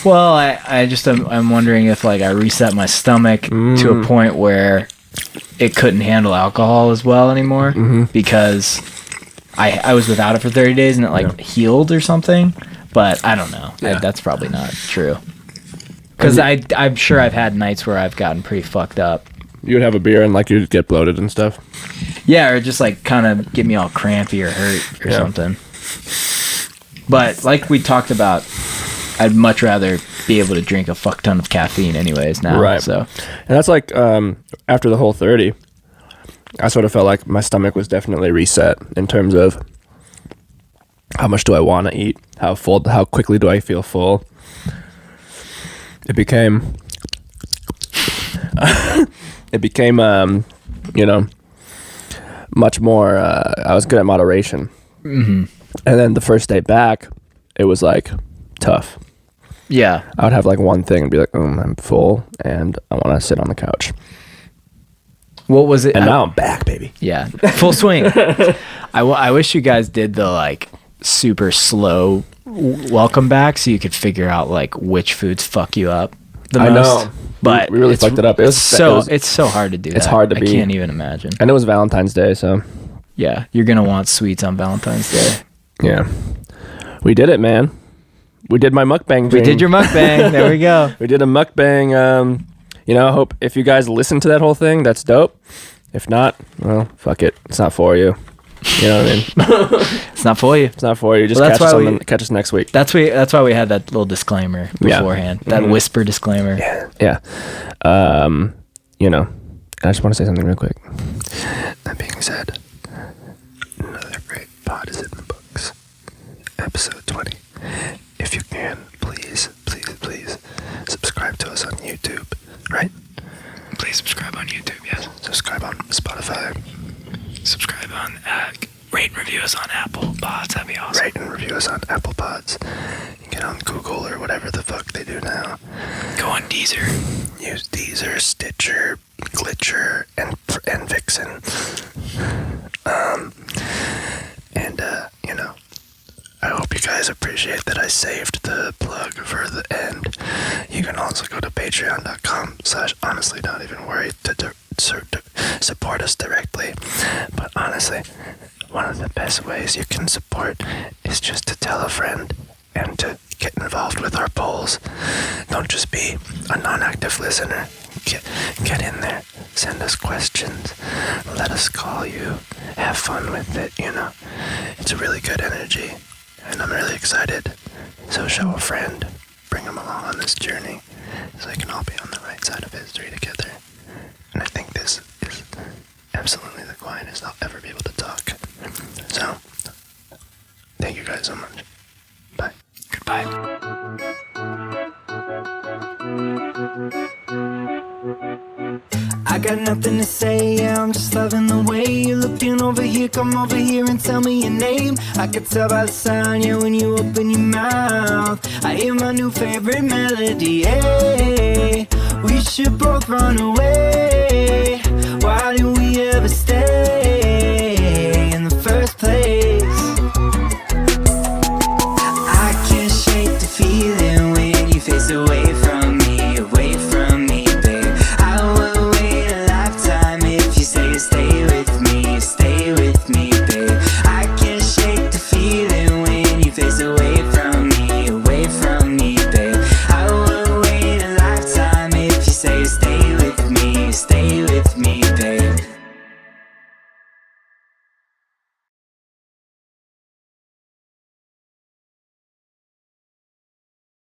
Well, I'm wondering if like I reset my stomach to a point where it couldn't handle alcohol as well anymore because I was without it for 30 days and it healed or something. But I don't know. Yeah. That's probably not true. Because I'm sure I've had nights where I've gotten pretty fucked up. You would have a beer and like you'd get bloated and stuff. Yeah, or just like kind of get me all crampy or hurt or something. But like we talked about, I'd much rather be able to drink a fuck ton of caffeine anyways now. Right. So, and that's like after the whole 30, I sort of felt like my stomach was definitely reset in terms of how much do I want to eat, how quickly do I feel full. It became much more I was good at moderation. And then the first day back it was like tough. Yeah, I would have like one thing and be like, I'm full and I want to sit on the couch. What was it? And now I'm back, baby. Yeah, full swing. I wish you guys did the like super slow welcome back so you could figure out like which foods fuck you up the most. I know. But we really fucked it up. It's so hard to do. It's hard to be. I can't even imagine. And it was Valentine's Day, so yeah, you're gonna want sweets on Valentine's Day. Yeah, we did it, man. We did my mukbang. We did your mukbang. There we go. We did a mukbang. I hope if you guys listen to that whole thing, that's dope. If not, well, fuck it. It's not for you. You know what I mean? It's not for you. It's not for you. Just catch us next week. That's why we had that little disclaimer beforehand. Yeah. That whisper disclaimer. Yeah. I just want to say something real quick. That being said, another great pod is in the books. Episode 20. If you can, please subscribe on Spotify. Subscribe on, rate and review us on Apple Pods. That'd be awesome. Rate and review us on Apple Pods. You get on Google or whatever the fuck they do now. Go on Deezer. Use Deezer, Stitcher, Glitcher, and Vixen. You know, I hope you guys appreciate that I saved the plug for the end. You can also go to patreon.com/honestly not even worried to support us directly. But honestly, one of the best ways you can support is just to tell a friend and to get involved with our polls. Don't just be a non-active listener. Get in there. Send us questions. Let us call you. Have fun with it, you know. It's a really good energy. And I'm really excited. So show a friend. Bring them along on this journey. So we can all be on the right side of history together. And I think this is absolutely the quietest I'll ever be able to talk. So, thank you guys so much. Bye. Goodbye. I got nothing to say, yeah, I'm just loving the way you're looking over here. Come over here and tell me your name. I can tell by the sound, yeah, when you open your mouth. I hear my new favorite melody, hey. We should both run away.